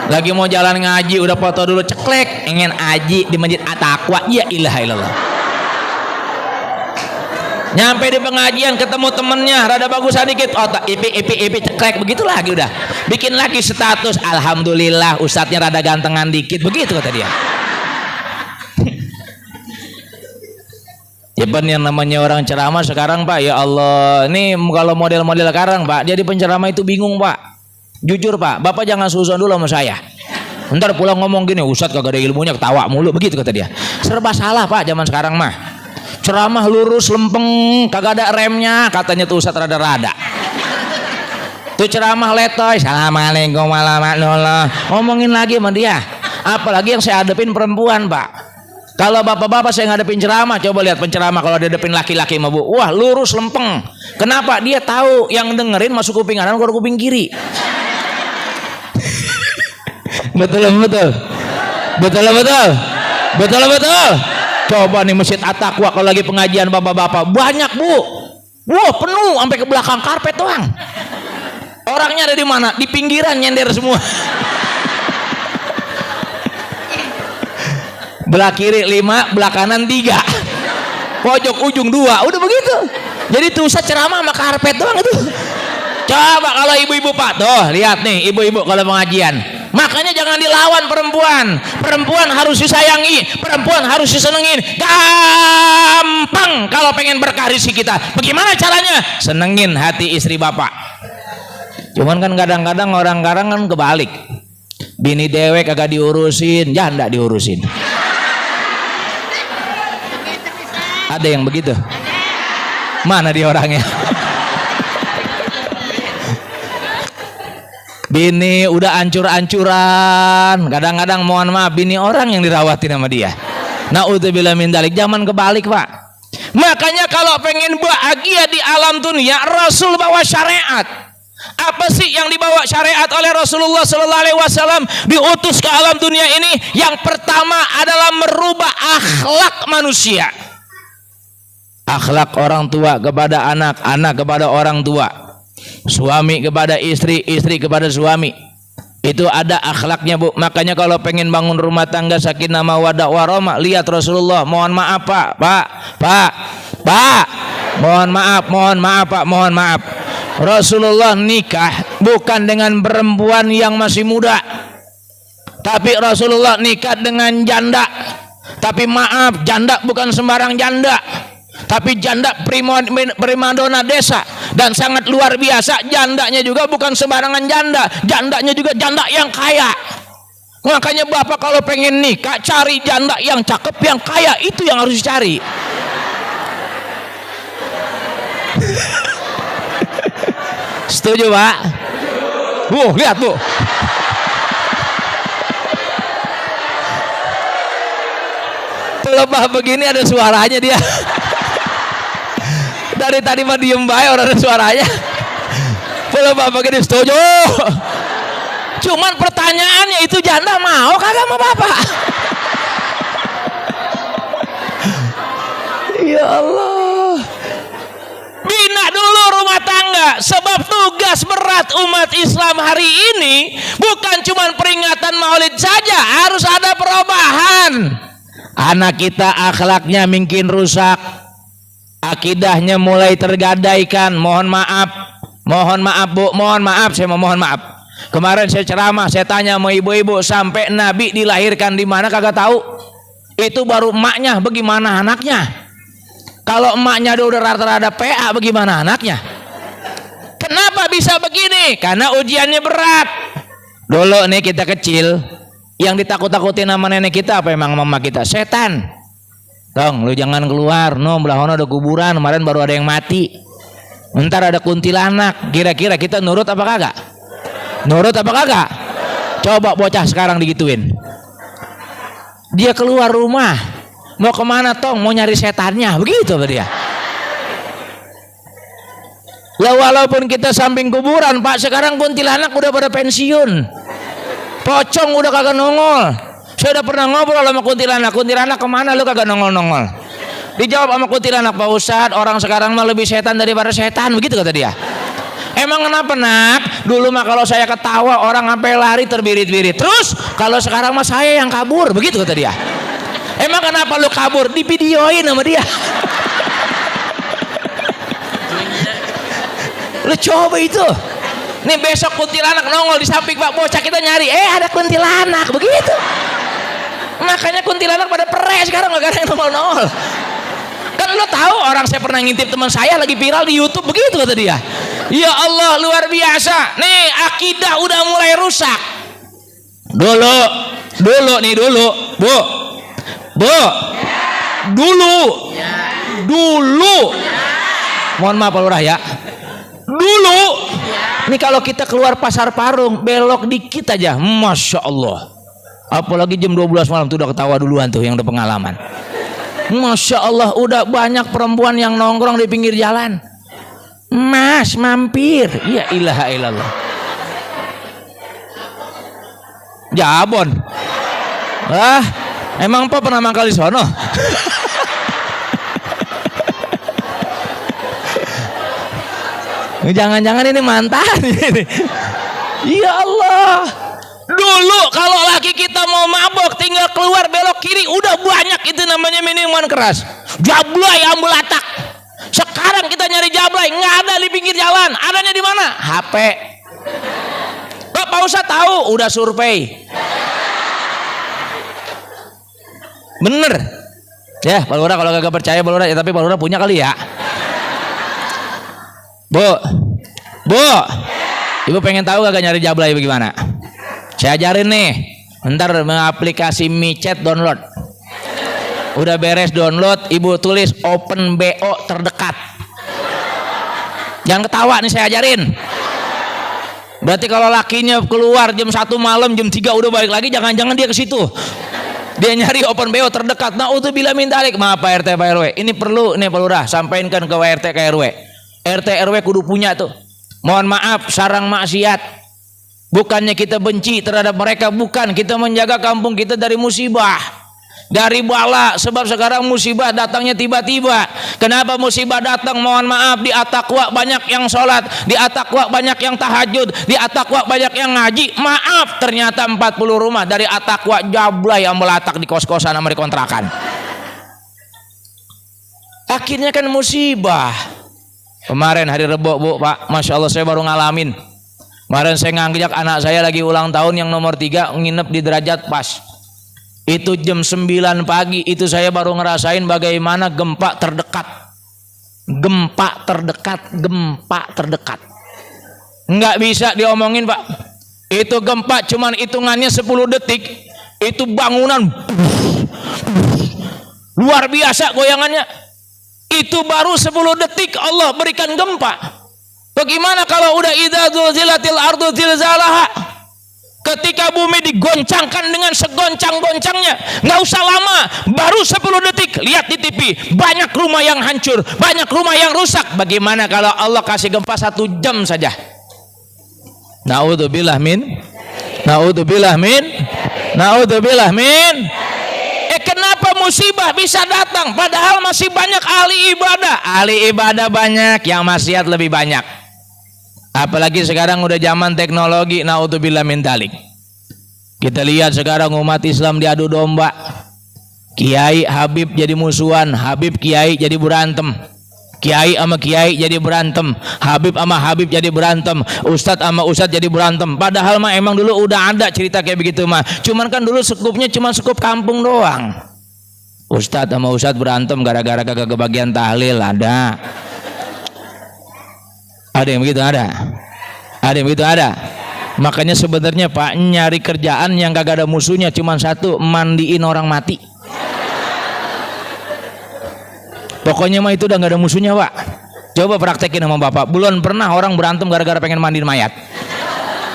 Speaker 4: Lagi mau jalan ngaji udah foto dulu, ceklek, ingin aji di masjid At-Taqwa. Ya ilaha illallah. Nyampe di pengajian ketemu temennya rada bagusan dikit, ipi ceklek, begitu lagi udah bikin lagi status, alhamdulillah ustadznya rada gantengan dikit, begitu kata dia. Ya pan yang namanya orang ceramah sekarang pak, ya Allah, ini kalau model-model sekarang pak, jadi penceramah itu bingung pak. Jujur pak, bapak jangan susun dulu sama saya. Ntar pulang ngomong gini, ustadz kagak ada ilmunya, ketawa mulu, begitu kata dia. Serba salah pak zaman sekarang mah. Ceramah lurus lempeng, kagak ada remnya, katanya tuh ustadz rada-rada. Tuh ceramah letoy, assalamualaikum warahmatullahi, ngomongin lagi sama dia. Apalagi yang saya hadapin perempuan pak. Kalau bapak-bapak saya ngadepin ceramah, coba lihat penceramah kalau hadapin laki-laki sama bu, wah lurus lempeng. Kenapa? Dia tahu yang dengerin masuk kuping kanan, keluar kuping kiri. Betul. Coba nih masjid At-Taqwa kalau lagi pengajian bapak-bapak banyak bu, wah penuh sampai ke belakang karpet doang. Orangnya ada di mana? Di pinggiran nyender semua. Belah kiri 5, belah kanan 3, pojok ujung 2, udah begitu. Jadi tuh ceramah sama karpet doang itu. Coba kalau ibu-ibu pak, tuh lihat nih ibu-ibu kalau pengajian. Makanya jangan dilawan perempuan. Perempuan harus disayangi, perempuan harus disenengin. Gampang kalau pengen berkah rezeki kita. Bagaimana caranya? Senengin hati istri bapak. Cuman kan kadang-kadang orang-orang kan kebalik. Bini dewek kagak diurusin, janda diurusin. Ada yang begitu? Mana dia orangnya? Bini udah ancur-ancuran, kadang-kadang mohon maaf bini orang yang dirawatin sama dia. Naudzubillah min dzalik. Zaman kebalik, Pak. Makanya kalau pengen bahagia di alam dunia, Rasul bawa syariat. Apa sih yang dibawa syariat oleh Rasulullah sallallahu alaihi wasallam diutus ke alam dunia ini? Yang pertama adalah merubah akhlak manusia. Akhlak orang tua kepada anak, anak kepada orang tua. Suami kepada istri, istri kepada suami. Itu ada akhlaknya, Bu. Makanya kalau pengen bangun rumah tangga sakinah mawaddah warahmah, lihat Rasulullah. Mohon maaf, Pak. Mohon maaf, Pak. Mohon maaf. Rasulullah nikah bukan dengan perempuan yang masih muda. Tapi Rasulullah nikah dengan janda. Tapi maaf, janda bukan sembarang janda. Tapi janda primadona desa dan sangat luar biasa. Jandanya juga bukan sembarangan janda. Jandanya juga janda yang kaya. Makanya bapak kalau pengen nikah cari janda yang cakep, yang kaya, itu yang harus dicari. Setuju, Pak? Lihat, Bu. Lebah begini ada suaranya dia. Dari tadi mah diem baik orang ada suaranya. Kalau bapak gini setuju. Cuman pertanyaannya itu janda mau kagak sama bapak? Ya Allah. Bina dulu rumah tangga. Sebab tugas berat umat Islam hari ini bukan cuman peringatan Maulid saja, harus ada perubahan. Anak kita akhlaknya mungkin rusak. Akidahnya mulai tergadaikan. Mohon maaf, Bu, mohon maaf, saya mohon maaf. Kemarin saya ceramah, saya tanya sama ibu-ibu, sampai Nabi dilahirkan di mana kagak tahu. Itu baru emaknya, bagaimana anaknya? Kalau emaknya udah rata-rata PA, bagaimana anaknya? Kenapa bisa begini? Karena ujiannya berat. Dulu nih kita kecil, yang ditakut-takutin sama nenek kita apa emang mama kita? Setan. Tong, lu jangan keluar, belakang ada kuburan, kemarin baru ada yang mati. Ntar ada kuntilanak. Kira-kira kita nurut apa kagak? Nurut apa kagak? Coba bocah sekarang digituin. Dia keluar rumah, mau kemana, Tong? Mau nyari setannya, begitu apa dia? Lah walaupun kita samping kuburan, Pak, sekarang kuntilanak udah pada pensiun. Pocong udah kagak nongol. Saya udah pernah ngobrol sama kuntilanak. Kuntilanak kemana lu kagak nongol-nongol? Dijawab sama kuntilanak, Pak Ustadz, orang sekarang mah lebih setan daripada setan, begitu kata dia. Emang kenapa, Nak? Dulu mah kalau saya ketawa orang sampai lari terbirit-birit. Terus kalau sekarang mah saya yang kabur, begitu kata dia. Emang kenapa lu kabur? Divideoin sama dia. Lu coba itu. Nih besok kuntilanak nongol di samping Pak bocah, kita nyari, ada kuntilanak, begitu. Makanya kuntilanak pada pere sekarang, gak ada yang nongol-nongol. Kan lo tahu, orang saya pernah ngintip teman saya lagi viral di YouTube, begitu kata dia. Ya Allah, luar biasa. Nih akidah udah mulai rusak. Dulu, Bu. Dulu. Mohon maaf Pak Lurah ya. Dulu. Ini kalau kita keluar pasar Parung, belok dikit aja, Masya Allah. Apalagi jam 12 malam tuh udah ketawa duluan tuh yang udah pengalaman. Masya Allah, udah banyak perempuan yang nongkrong di pinggir jalan. Mas, mampir. Ya ilaha illallah. Jabon. Emang Pak pernah mangkal di sono? Jangan-jangan ini mantan ini. Ya Allah. Dulu kalau laki kita mau mabok tinggal keluar belok kiri udah banyak itu namanya minuman keras. Jablay ambulatak. Sekarang kita nyari jablay nggak ada di pinggir jalan. Adanya di mana? HP. Kok Pak Ustadz tahu? Udah survei. Bener. Ya Pak Lurah kalau kagak percaya Pak Lurah ya, tapi Pak Lurah punya kali ya. Bu, Ibu pengen tahu kagak nyari jablay bagaimana? Saya ajarin nih. Ntar aplikasi micet download. Udah beres download, ibu tulis open BO terdekat. Jangan ketawa nih, saya ajarin. Berarti kalau lakinya keluar jam 1 malam, jam 3 udah balik lagi, jangan-jangan dia ke situ. Dia nyari open BO terdekat. Nah, utubillah min dzalik. Maaf Pak RT Pak RW. Ini perlu nih Pak Lurah, sampaikan ke RT ke RW. RT RW kudu punya tuh. Mohon maaf, sarang maksiat. Bukannya kita benci terhadap mereka, bukan, kita menjaga kampung kita dari musibah, dari bala. Sebab sekarang musibah datangnya tiba-tiba. Kenapa musibah datang? Mohon maaf, di At-Taqwa banyak yang sholat, di At-Taqwa banyak yang tahajud, di At-Taqwa banyak yang ngaji. Maaf, ternyata 40 rumah dari At-Taqwa jablay yang melatak di kos-kosan sama di kontrakan. Akhirnya kan musibah. Kemarin hari Rebo Bu Pak, Masya Allah saya baru ngalamin. Kemarin saya ngajak anak saya lagi ulang tahun yang nomor 3 nginep di Derajat Pas. Itu jam 9 pagi, itu saya baru ngerasain bagaimana gempa terdekat. Gempa terdekat, gempa terdekat. Nggak bisa diomongin Pak. Itu gempa cuman hitungannya 10 detik. Itu bangunan luar biasa goyangannya. Itu baru 10 detik Allah berikan gempa. Bagaimana kalau udah idza zulzilatil ardu zilzalaha? Ketika bumi digoncangkan dengan segoncang-goncangnya, nggak usah lama, baru 10 detik. Lihat di TV, banyak rumah yang hancur, banyak rumah yang rusak. Bagaimana kalau Allah kasih gempa 1 jam saja? Naudzubillah min, naudzubillah min, naudzubillah min. Kenapa musibah bisa datang? Padahal masih banyak ahli ibadah. Ahli ibadah banyak, yang maksiat lebih banyak. Apalagi sekarang udah zaman teknologi, naudzubillah min dzalik. Kita lihat sekarang umat Islam diadu domba. Kiai Habib jadi musuhan, Habib Kiai jadi berantem. Kiai sama Kiai jadi berantem, Habib sama Habib jadi berantem, Ustadz sama Ustadz jadi berantem. Padahal mah emang dulu udah ada cerita kayak begitu mah. Cuman kan dulu skupnya cuma skup kampung doang. Ustadz sama Ustadz berantem gara-gara kagak kebagian tahlil, ada. Ada yang begitu, ada. Ada yang begitu, ada. Makanya sebenarnya Pak, nyari kerjaan yang kagak ada musuhnya cuma satu, mandiin orang mati. Pokoknya mah itu udah gak ada musuhnya Pak. Coba praktekin sama Bapak. Belum pernah orang berantem gara-gara pengen mandiin mayat.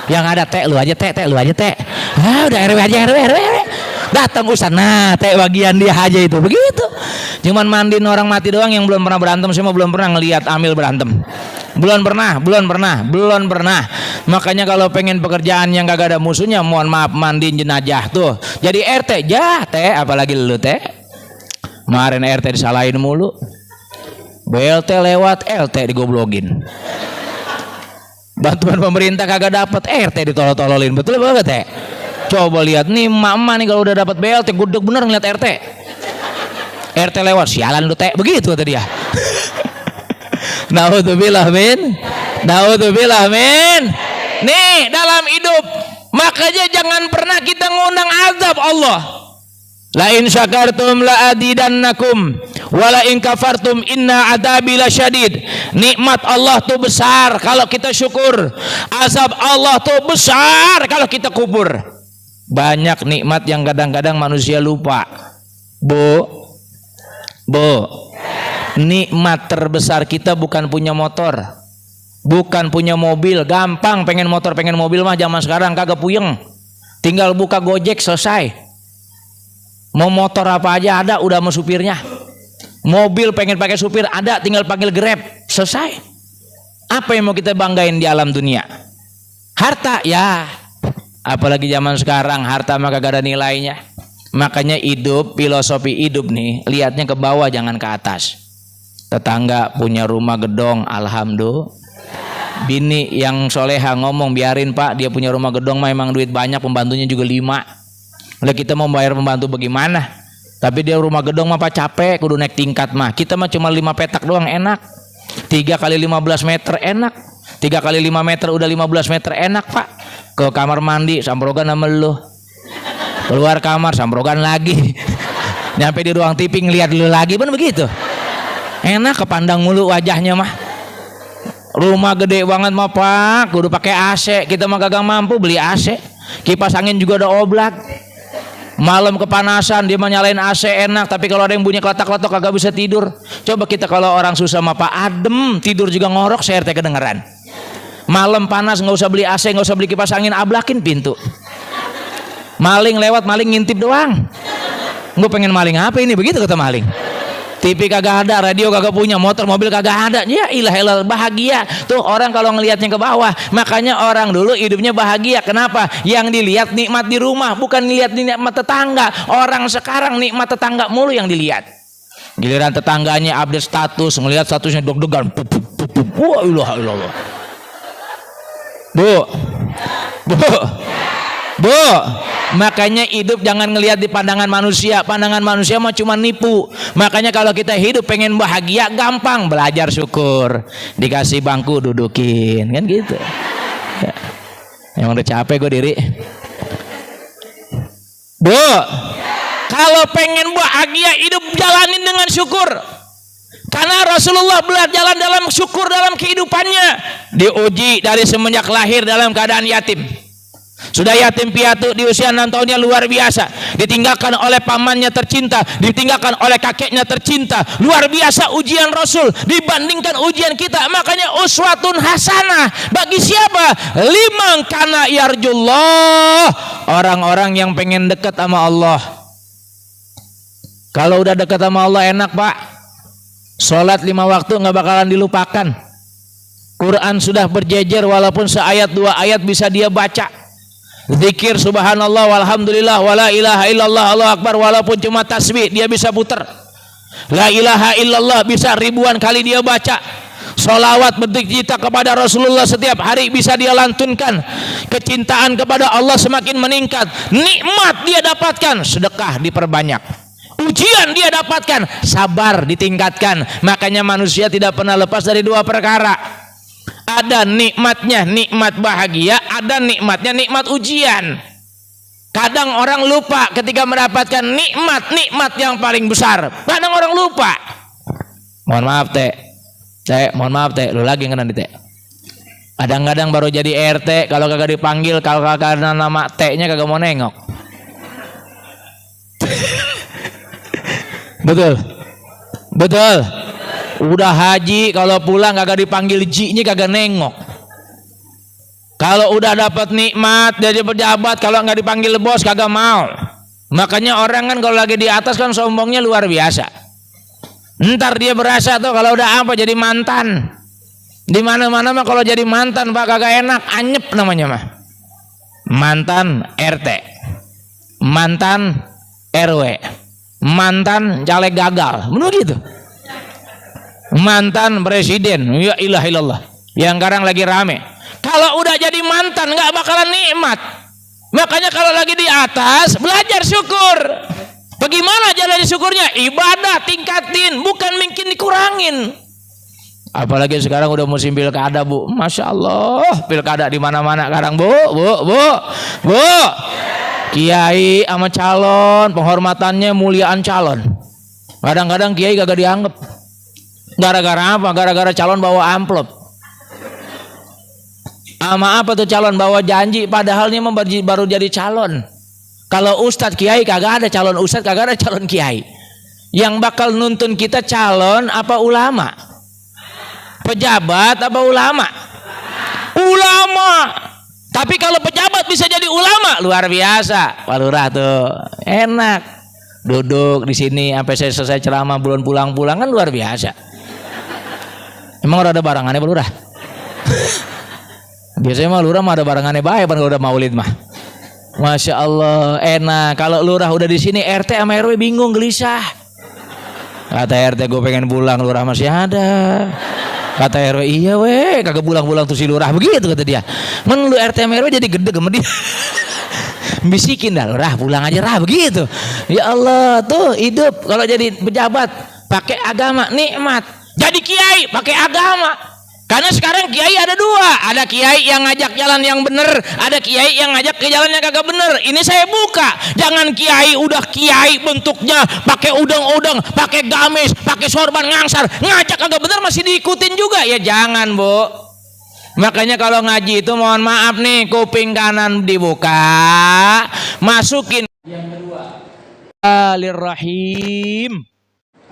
Speaker 4: Yang ada teh lu aja teh, teh lu aja teh. Ah udah RW aja RW. Datang Ustaz, nah teh bagian dia aja itu. Begitu. Cuman mandiin orang mati doang yang belum pernah berantem. Saya mah belum pernah ngelihat Amil berantem. Belum pernah. Makanya kalau pengen pekerjaan yang gak ada musuhnya, mohon maaf, mandiin jenazah tuh. Jadi RT, jah teh, apalagi lu teh. Kemarin RT disalahin mulu, BLT lewat, LT digoblogin. Bantuan pemerintah kagak dapat, RT ditolol-tololin. Betul banget teh. Coba lihat nih mama nih kalau udah dapat BLT, gudeg bener ngeliat RT. RT lewat, sialan lu teh, begitu kata dia. Naudzubillah min, naudzubillah min. Nih dalam hidup, makanya jangan pernah kita ngundang azab Allah. La in syakartum la azidannakum wa la in kafartum inna adzabi lasyadid. Nikmat Allah tuh besar kalau kita syukur. Azab Allah tuh besar kalau kita kubur. Banyak nikmat yang kadang-kadang manusia lupa. Bu. Nikmat terbesar kita bukan punya motor, bukan punya mobil. Gampang pengen motor, pengen mobil mah zaman sekarang kagak puyeng. Tinggal buka Gojek selesai. Mau motor apa aja ada, udah sama supirnya. Mobil pengen pakai supir ada, tinggal panggil Grab, selesai. Apa yang mau kita banggain di alam dunia? Harta ya. Apalagi zaman sekarang harta mah kagak ada nilainya. Makanya hidup, filosofi hidup nih, lihatnya ke bawah jangan ke atas. Tetangga punya rumah gedong, alhamdulillah. Bini yang soleha ngomong, biarin Pak, dia punya rumah gedong mah emang duit banyak, pembantunya juga 5. Lah kita mau bayar pembantu bagaimana? Tapi dia rumah gedong mah Pak capek, kudu naik tingkat mah. Kita mah cuma 5 petak doang enak. 3 kali 15 meter enak. 3 kali 5 meter udah 15 meter enak Pak. Ke kamar mandi sambrogan sama lu. Keluar kamar sambrogan lagi. Nyampe di ruang TV ngeliat lu lagi, kan begitu. Enak, kepandang mulu wajahnya mah. Rumah gede banget mah Pak, kudu pakai AC. Kita mah kagak mampu beli AC. Kipas angin juga udah oblak. Malam kepanasan dia nyalain AC enak, tapi kalau ada yang bunyi kletak-kletok kagak bisa tidur. Coba kita kalau orang susah mah Pak adem, tidur juga ngorok, CRT kedengeran. Malam panas nggak usah beli AC, nggak usah beli kipas angin, ablakin pintu. Maling lewat, maling ngintip doang. Gue pengen maling apa ini, begitu kata maling. TV kagak ada, radio kagak punya, motor mobil kagak ada. Ya ilah bahagia tuh orang kalau ngelihatnya ke bawah. Makanya orang dulu hidupnya bahagia. Kenapa? Yang dilihat nikmat di rumah, bukan lihat nikmat tetangga. Orang sekarang nikmat tetangga mulu yang dilihat. Giliran tetangganya update status, ngelihat statusnya deg-degan. Wah ilah. Bu, makanya hidup jangan ngelihat di pandangan manusia. Pandangan manusia mah cuma nipu. Makanya kalau kita hidup pengen bahagia, gampang, belajar syukur. Dikasih bangku dudukin, kan gitu. Ya. Emang udah capek gue diri. Bu, kalau pengen bahagia hidup jalanin dengan syukur. Karena Rasulullah berjalan dalam syukur dalam kehidupannya. Diuji dari semenjak lahir dalam keadaan yatim. Sudah yatim piatu di usia 6 tahunnya luar biasa. Ditinggalkan oleh pamannya tercinta, ditinggalkan oleh kakeknya tercinta. Luar biasa ujian Rasul dibandingkan ujian kita. Makanya uswatun hasanah bagi siapa? Liman kana yarjullah, orang-orang yang pengen dekat sama Allah. Kalau udah dekat sama Allah enak Pak. Sholat 5 waktu nggak bakalan dilupakan. Quran sudah berjejer, walaupun seayat 2 ayat bisa dia baca. Zikir subhanallah walhamdulillah wala ilaha illallah Allahu akbar, walaupun cuma tasbih dia bisa puter. La ilaha illallah bisa ribuan kali dia baca. Sholawat bercita kepada Rasulullah setiap hari bisa dia lantunkan. Kecintaan kepada Allah semakin meningkat. Nikmat dia dapatkan, sedekah diperbanyak. Ujian dia dapatkan, sabar ditingkatkan. Makanya manusia tidak pernah lepas dari 2 perkara. Ada nikmatnya nikmat bahagia, ada nikmatnya nikmat ujian. Kadang orang lupa ketika mendapatkan nikmat yang paling besar. Kadang orang lupa. Mohon maaf teh, mohon maaf teh, lu lagi ngenan di teh. Kadang-kadang baru jadi RT kalau kagak dipanggil, kalau kagak ada nama T-nya kagak mau nengok. Betul. Udah haji kalau pulang kagak dipanggil Ji-nya kagak nengok. Kalau udah dapat nikmat dari pejabat, kalau nggak dipanggil bos kagak mau. Makanya orang kan kalau lagi di atas kan sombongnya luar biasa. Ntar dia berasa tuh kalau udah apa jadi mantan. Di mana-mana mah kalau jadi mantan Pak kagak enak, anyep namanya mah. Mantan RT, mantan RW, mantan caleg gagal, menurut gitu. Mantan presiden, ya ilah ilallah, yang sekarang lagi rame. Kalau udah jadi mantan nggak bakalan nikmat. Makanya kalau lagi di atas belajar syukur. Bagaimana jalan syukurnya? Ibadah tingkatin, bukan mungkin dikurangin. Apalagi sekarang udah musim pilkada Bu, masya Allah, pilkada di mana-mana sekarang Bu. Kiai sama calon, penghormatannya muliaan calon. Kadang-kadang kiai kagak dianggap. Gara-gara apa? Gara-gara calon bawa amplop. Sama apa tuh calon bawa janji, padahal dia baru jadi calon. Kalau ustadz kiai kagak ada calon ustadz, kagak ada calon kiai. Yang bakal nuntun kita calon apa ulama? Pejabat apa ulama? Ulama. Tapi kalau pejabat bisa jadi ulama, luar biasa. Pak Lurah tuh enak. Duduk di sini sampai saya selesai ceramah, belum pulang-pulang kan luar biasa. Emang udah ada barangannya Pak Lurah? Biasanya mah Lurah mah ada barangannya baik kalau udah maulid mah. Masya Allah enak. Kalau Lurah udah di sini RT sama RW bingung, gelisah. Kata RT gue pengen pulang, Lurah masih ada. Kata RW iya weh kagak pulang-pulang tuh si Lurah, begitu kata dia. Men lu RT sama RW jadi gede sama dia. Bisikin dah Lurah pulang aja Rah, begitu. Ya Allah tuh hidup kalau jadi pejabat pakai agama nikmat. Jadi kiai pakai agama. Karena sekarang kiai ada 2. Ada kiai yang ngajak jalan yang benar, ada kiai yang ngajak ke jalan yang kagak benar. Ini saya buka. Jangan kiai udah kiai bentuknya pakai udang-udang, pakai gamis, pakai sorban ngangsar, ngajak kagak benar masih diikutin juga. Ya jangan, Bu. Makanya kalau ngaji itu mohon maaf nih, kuping kanan dibuka, masukin. Yang kedua, Alirrahim.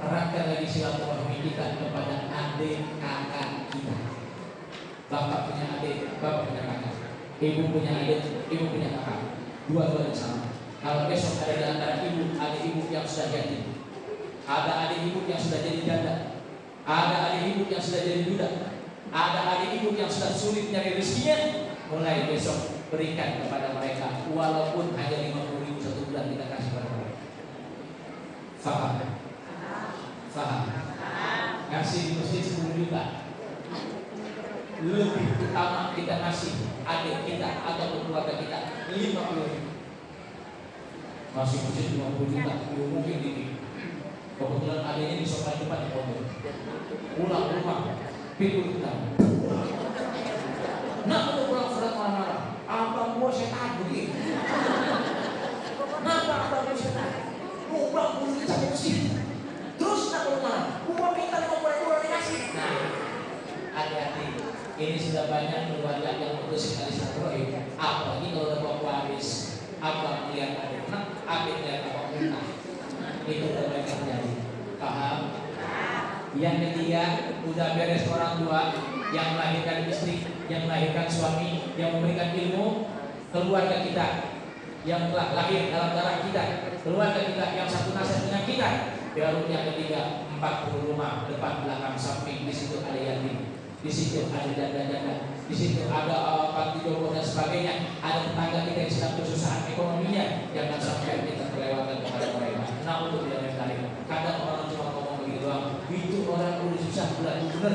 Speaker 4: Eratkan lagi silaturahmi kita kepada adik kakak kita. Bapak punya adik, bapak punya kakak. Ibu punya adik, ibu punya kakak. Dua-duanya sama. Kalau besok ada di antara ibu, adik ibu yang sudah jadi, ada adik ibu yang sudah jadi janda, ada adik ibu yang sudah jadi duda, ada adik ibu yang sudah sulit nyari rezekinya, mulai besok berikan kepada mereka, walaupun hanya 50.000 satu bulan kita kasih kepada mereka. Faham? Faham? Kasih di masjid 10 juta. Lebih utama kita kasih adik kita atau keluarga kita 50.000. Masih masjid 50 juta, mungkin ini. Kebetulan adanya di sofa depan di pondok. Pulang rumah, pintu kita. Nah, kalau pulang surat marah-marah, abang gua setan begini. Kenapa abang gua setan? Abang gua sampai mesin. Terus nak marah, gua minta 50.000 dikasih. Nah, hati-hati. Ini sudah banyak keluarga yang putus sekali silaturahim. Apalagi kalau ada waris, abang melihat adik, adik melihat abang muntah. Itu udah banyak terjadi. Paham? Yang ketiga, udah beres orang tua yang melahirkan istri, yang melahirkan suami, yang memberikan ilmu, keluarga kita yang telah lahir dalam darah kita, keluarga kita yang satu nasab dengan kita. Baru yang ketiga, 40 rumah depan belakang samping, di situ ada yatim, di situ ada janda-janda, di situ ada panti jompo dan sebagainya, ada tetangga kita yang sedang kesusahan ekonominya. Jangan sampai kita terlewatkan kepada mereka. Nah, untuk tidak mencari, kadang orang cuma ngomong begitu doang. Itu orang udah susah benar gitu.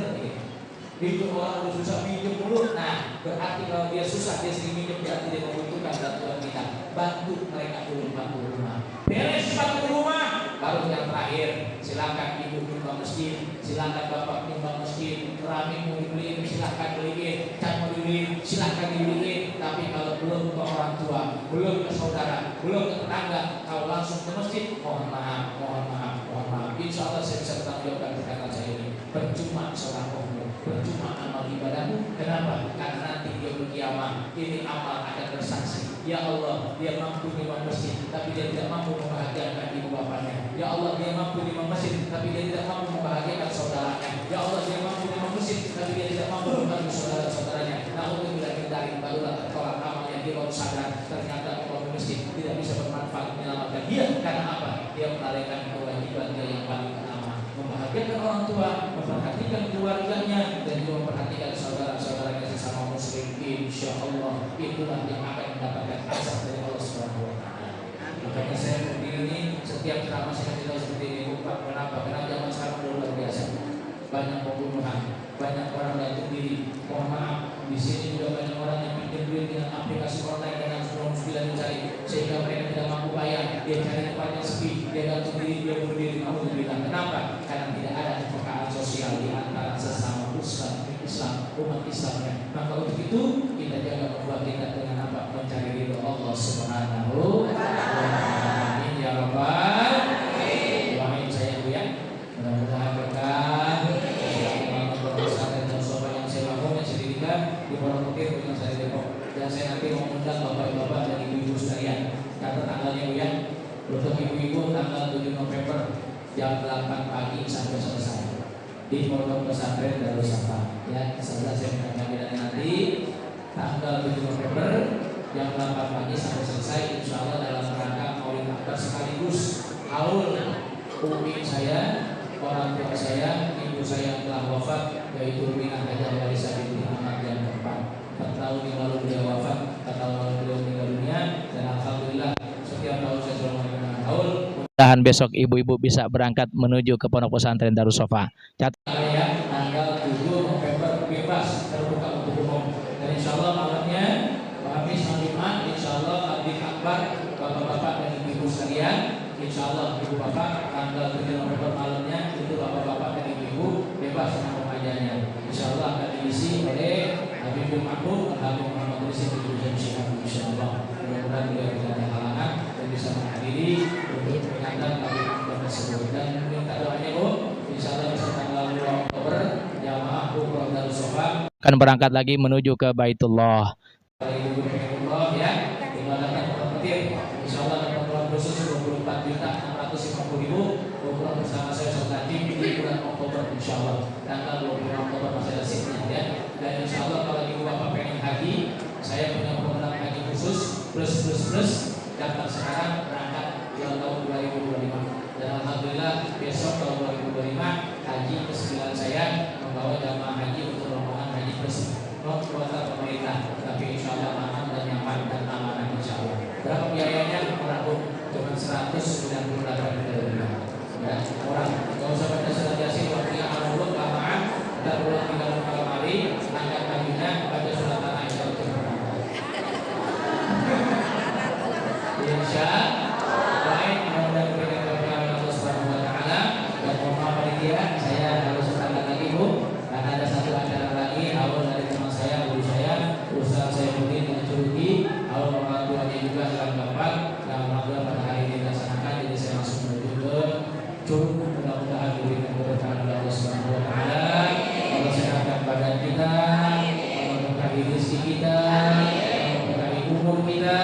Speaker 4: Itu orang udah susah minjem dulu. Nah, berarti kalau dia susah, dia sering minjem, berarti dia membutuhkan bantuan kita. Bantu mereka dulu 40 rumah. Beres 40 rumah, baru yang terakhir, silakan ibu nyumbang masjid, silakan bapak nyumbang masjid, keramik mau dibeliin, silakan beliin, cat mau dibeliin, silakan dibeliin. Tapi kalau belum ke orang tua, belum ke saudara, belum ke tetangga, kalau langsung ke masjid, mohon maaf. Insya Allah saya bisa bertanggung jawab perkataan saya ini. Percuma sedekahmu, percuma amal ibadahmu. Kenapa? Karena nanti dia berkiamat, ini amal akan bersaksi. Ya Allah, dia mampu nyumbang masjid, tapi dia tidak mampu membahagiakan ibu bapaknya. Ya Allah, dia mampu nyumbang masjid, tapi dia tidak mampu membahagiakan saudaranya. Ya Allah, dia mampu nyumbang masjid, tapi dia tidak mampu membantu saudara-saudaranya. Namun bila kita barulah tertolak amalnya, dia baru sadar ternyata Allah masjid tidak bisa bermanfaat menyelamatkan dia. Karena apa? Dia melalaikan kewajiban dia yang paling utama, membahagiakan orang tua, memperhatikan keluarganya, dan juga memperhatikan saudara-saudaranya sesama muslim. Insya Allah itulah yang akan mendapatkan azab dari Allah Subhanahu Wa Taala. Makanya saya berdiri ini setiap ceramah saya tidak seperti ini. Kenapa? Karena zaman sekarang luar biasa, banyak pembunuhan, banyak orang gantung diri. Mohon maaf, di sini juga banyak orang yang pinjam duit dengan aplikasi online dengan sudah mencari, sehingga mereka tidak mampu bayar. Dia cari tempat yang sepi, dia gantung diri, dia bunuh diri. Kamu bilang kenapa? Karena tidak ada kepekaan sosial di antara sesama Islam, umat Islamnya. Maka untuk itu kita jaga membuat kita dengan apa? Mencari ridho Allah Subhanahu wa Ta'ala. Amin ya rabbal alamin. Doain saya Bu ya. Mudah-mudahan berkah. Di Pondok Putih dengan saya Depok, dan saya nanti mau mengundang bapak-bapak dan ibu-ibu sekalian. Kata tanggalnya Bu ya, untuk ibu-ibu tanggal 7 November jam 8 pagi sampai selesai di Pondok Pesantren Darus Safa. Ya, setelah saya minta panggilannya nanti tanggal 7 November jam 8 pagi sampai selesai. Insya Allah dalam rangka Maulid Akbar sekaligus haul umi saya, orang tua saya, ibu saya yang telah wafat, yaitu Minah Hajar Walisa binti Ahmad yang keempat. 4 tahun yang lalu beliau wafat, 4 tahun lalu beliau meninggal dunia, dan alhamdulillah setiap tahun saya selalu mengadakan haul. Mudah-mudahan besok ibu-ibu bisa berangkat menuju ke Pondok Pesantren Darus Safa. Saya tanggal 7 November bebas terbuka untuk umum, dan insya Allah malamnya Hamis Jumat, insya Allah Abdi Akbar, bapak-bapak dan ibu-ibu sekalian. Insya Allah ibu bapak tanggal 7 November malamnya itu bapak-bapak dan ibu-ibu bebas dengan pengajiannya. Insya Allah akan diisi oleh Habibul Mahmud, Habib Muhammad Rizki di Jurusan Syekh. Insya Allah mudah-mudahan beliau tidak ada halangan dan bisa menghadiri untuk mengantar Habib tersebut. Dan minta doanya Bu, insya Allah bisa tanggal 2 Oktober jamaah Darus Safa. akan berangkat lagi menuju ke Baitullah.
Speaker 5: Ya, tinggal datang ke petir. Insya Allah dapat uang khusus 24.650.000 ukuran bersama saya Sultan Tim di bulan Oktober insya Allah. Tanggal 20 Oktober masih ada seatnya ya. Dan insya Allah kalau ibu bapak pengen haji, saya punya program haji khusus plus daftar sekarang berangkat tahun 2025. Dan alhamdulillah besok tahun 2025 haji ke-9 saya membawa jamaah haji untuk rombongan haji plus kuota pemerintah, tapi insya Allah aman dan nyaman dan aman insya Allah. Berapa biayanya? Orang cuma 198 juta ya, orang nggak usah baca surat yasin waktunya amal dulu kelamaan, kita pulang tinggal malam hari, angkat kakinya baca surat Al-Aisyah itu insya baik. Mudah-mudahan berikan keberkahan Allah Subhanahu Wa Taala. Dan mohon maaf panitia, saya harus berangkat lagi Bu, karena ada satu acara lagi awal dari teman saya, guru saya, usaha saya berdiri dengan Curugi, awal orang tuanya juga dalam Bapak. Dan alhamdulillah pada hari ini dilaksanakan, jadi saya langsung menuju ke Curug. Mudah-mudahan diberikan keberkahan oleh Allah Subhanahu Wa Taala. Allah sehatkan badan kita, Allah berkahi rezeki kita, Allah berkahi umur kita,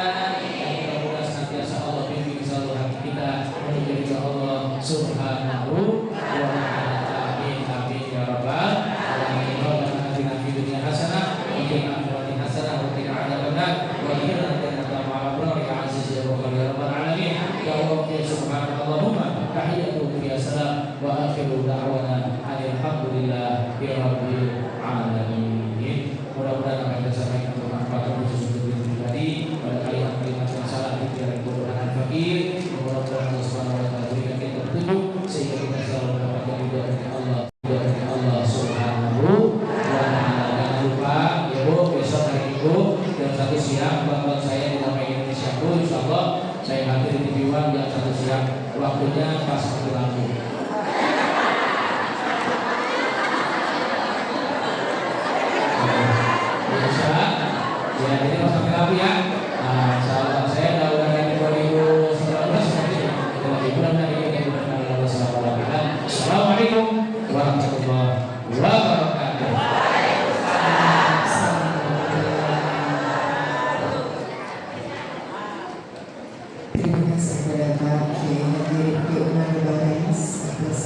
Speaker 5: dan mudah-mudahan senantiasa Allah bimbing selalu hati kita menuju ke Allah Subhanahu Wa Taala. Amin amin ya rabbal alamin. Rabbana atina fid dunya hasanah wa fil akhirati hasanah wa qina adzabannar wa qina adzaban ma'al ya aziz ya rabbal alamin. Ya Allah ya subhanallahumma tahiyatu ya salam wa akhiru da'wana alhamdulillah ya rabbil alamin. Mudah-mudahan apa yang saya sampaikan bermanfaat khusus untuk diri pribadi, pada kalimat-kalimat yang salah dari Quran fakir. Mudah-mudahan Allah Subhanahu Wa Taala berikan kita petunjuk sehingga kita selalu mendapatkan ridha dari Allah Subhanahu Wa Taala. Jangan lupa ya Bu, besok hari Minggu jam 1 siang bakal saya di Damai Indonesia Bu, insyaallah saya hadir di TV One jam 1 siang, waktunya pas waktu lampu. Ya, jadi pas sampai lampu ya. Nah, insyaallah saya udah dari 2019 nanti dalam bulan dari ini bulan Allah Subhanahu Wa Taala. Assalamualaikum warahmatullahi wabarakatuh.
Speaker 6: Terima kasih kepada Pak Kiai Haji Umar Barais atas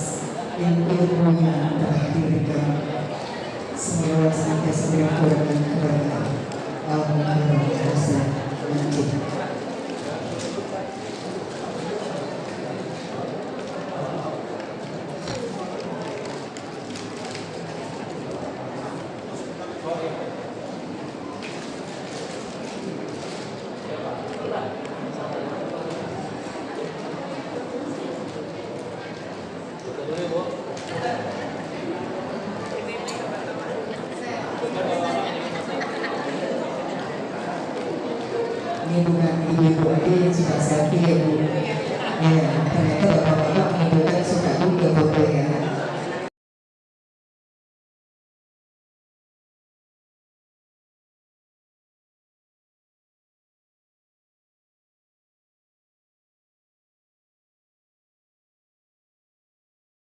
Speaker 6: ilmu yang telah diberikan. Semoga senantiasa berkurang kepada Al-Mukarram Ustaz Najib.
Speaker 5: Oke.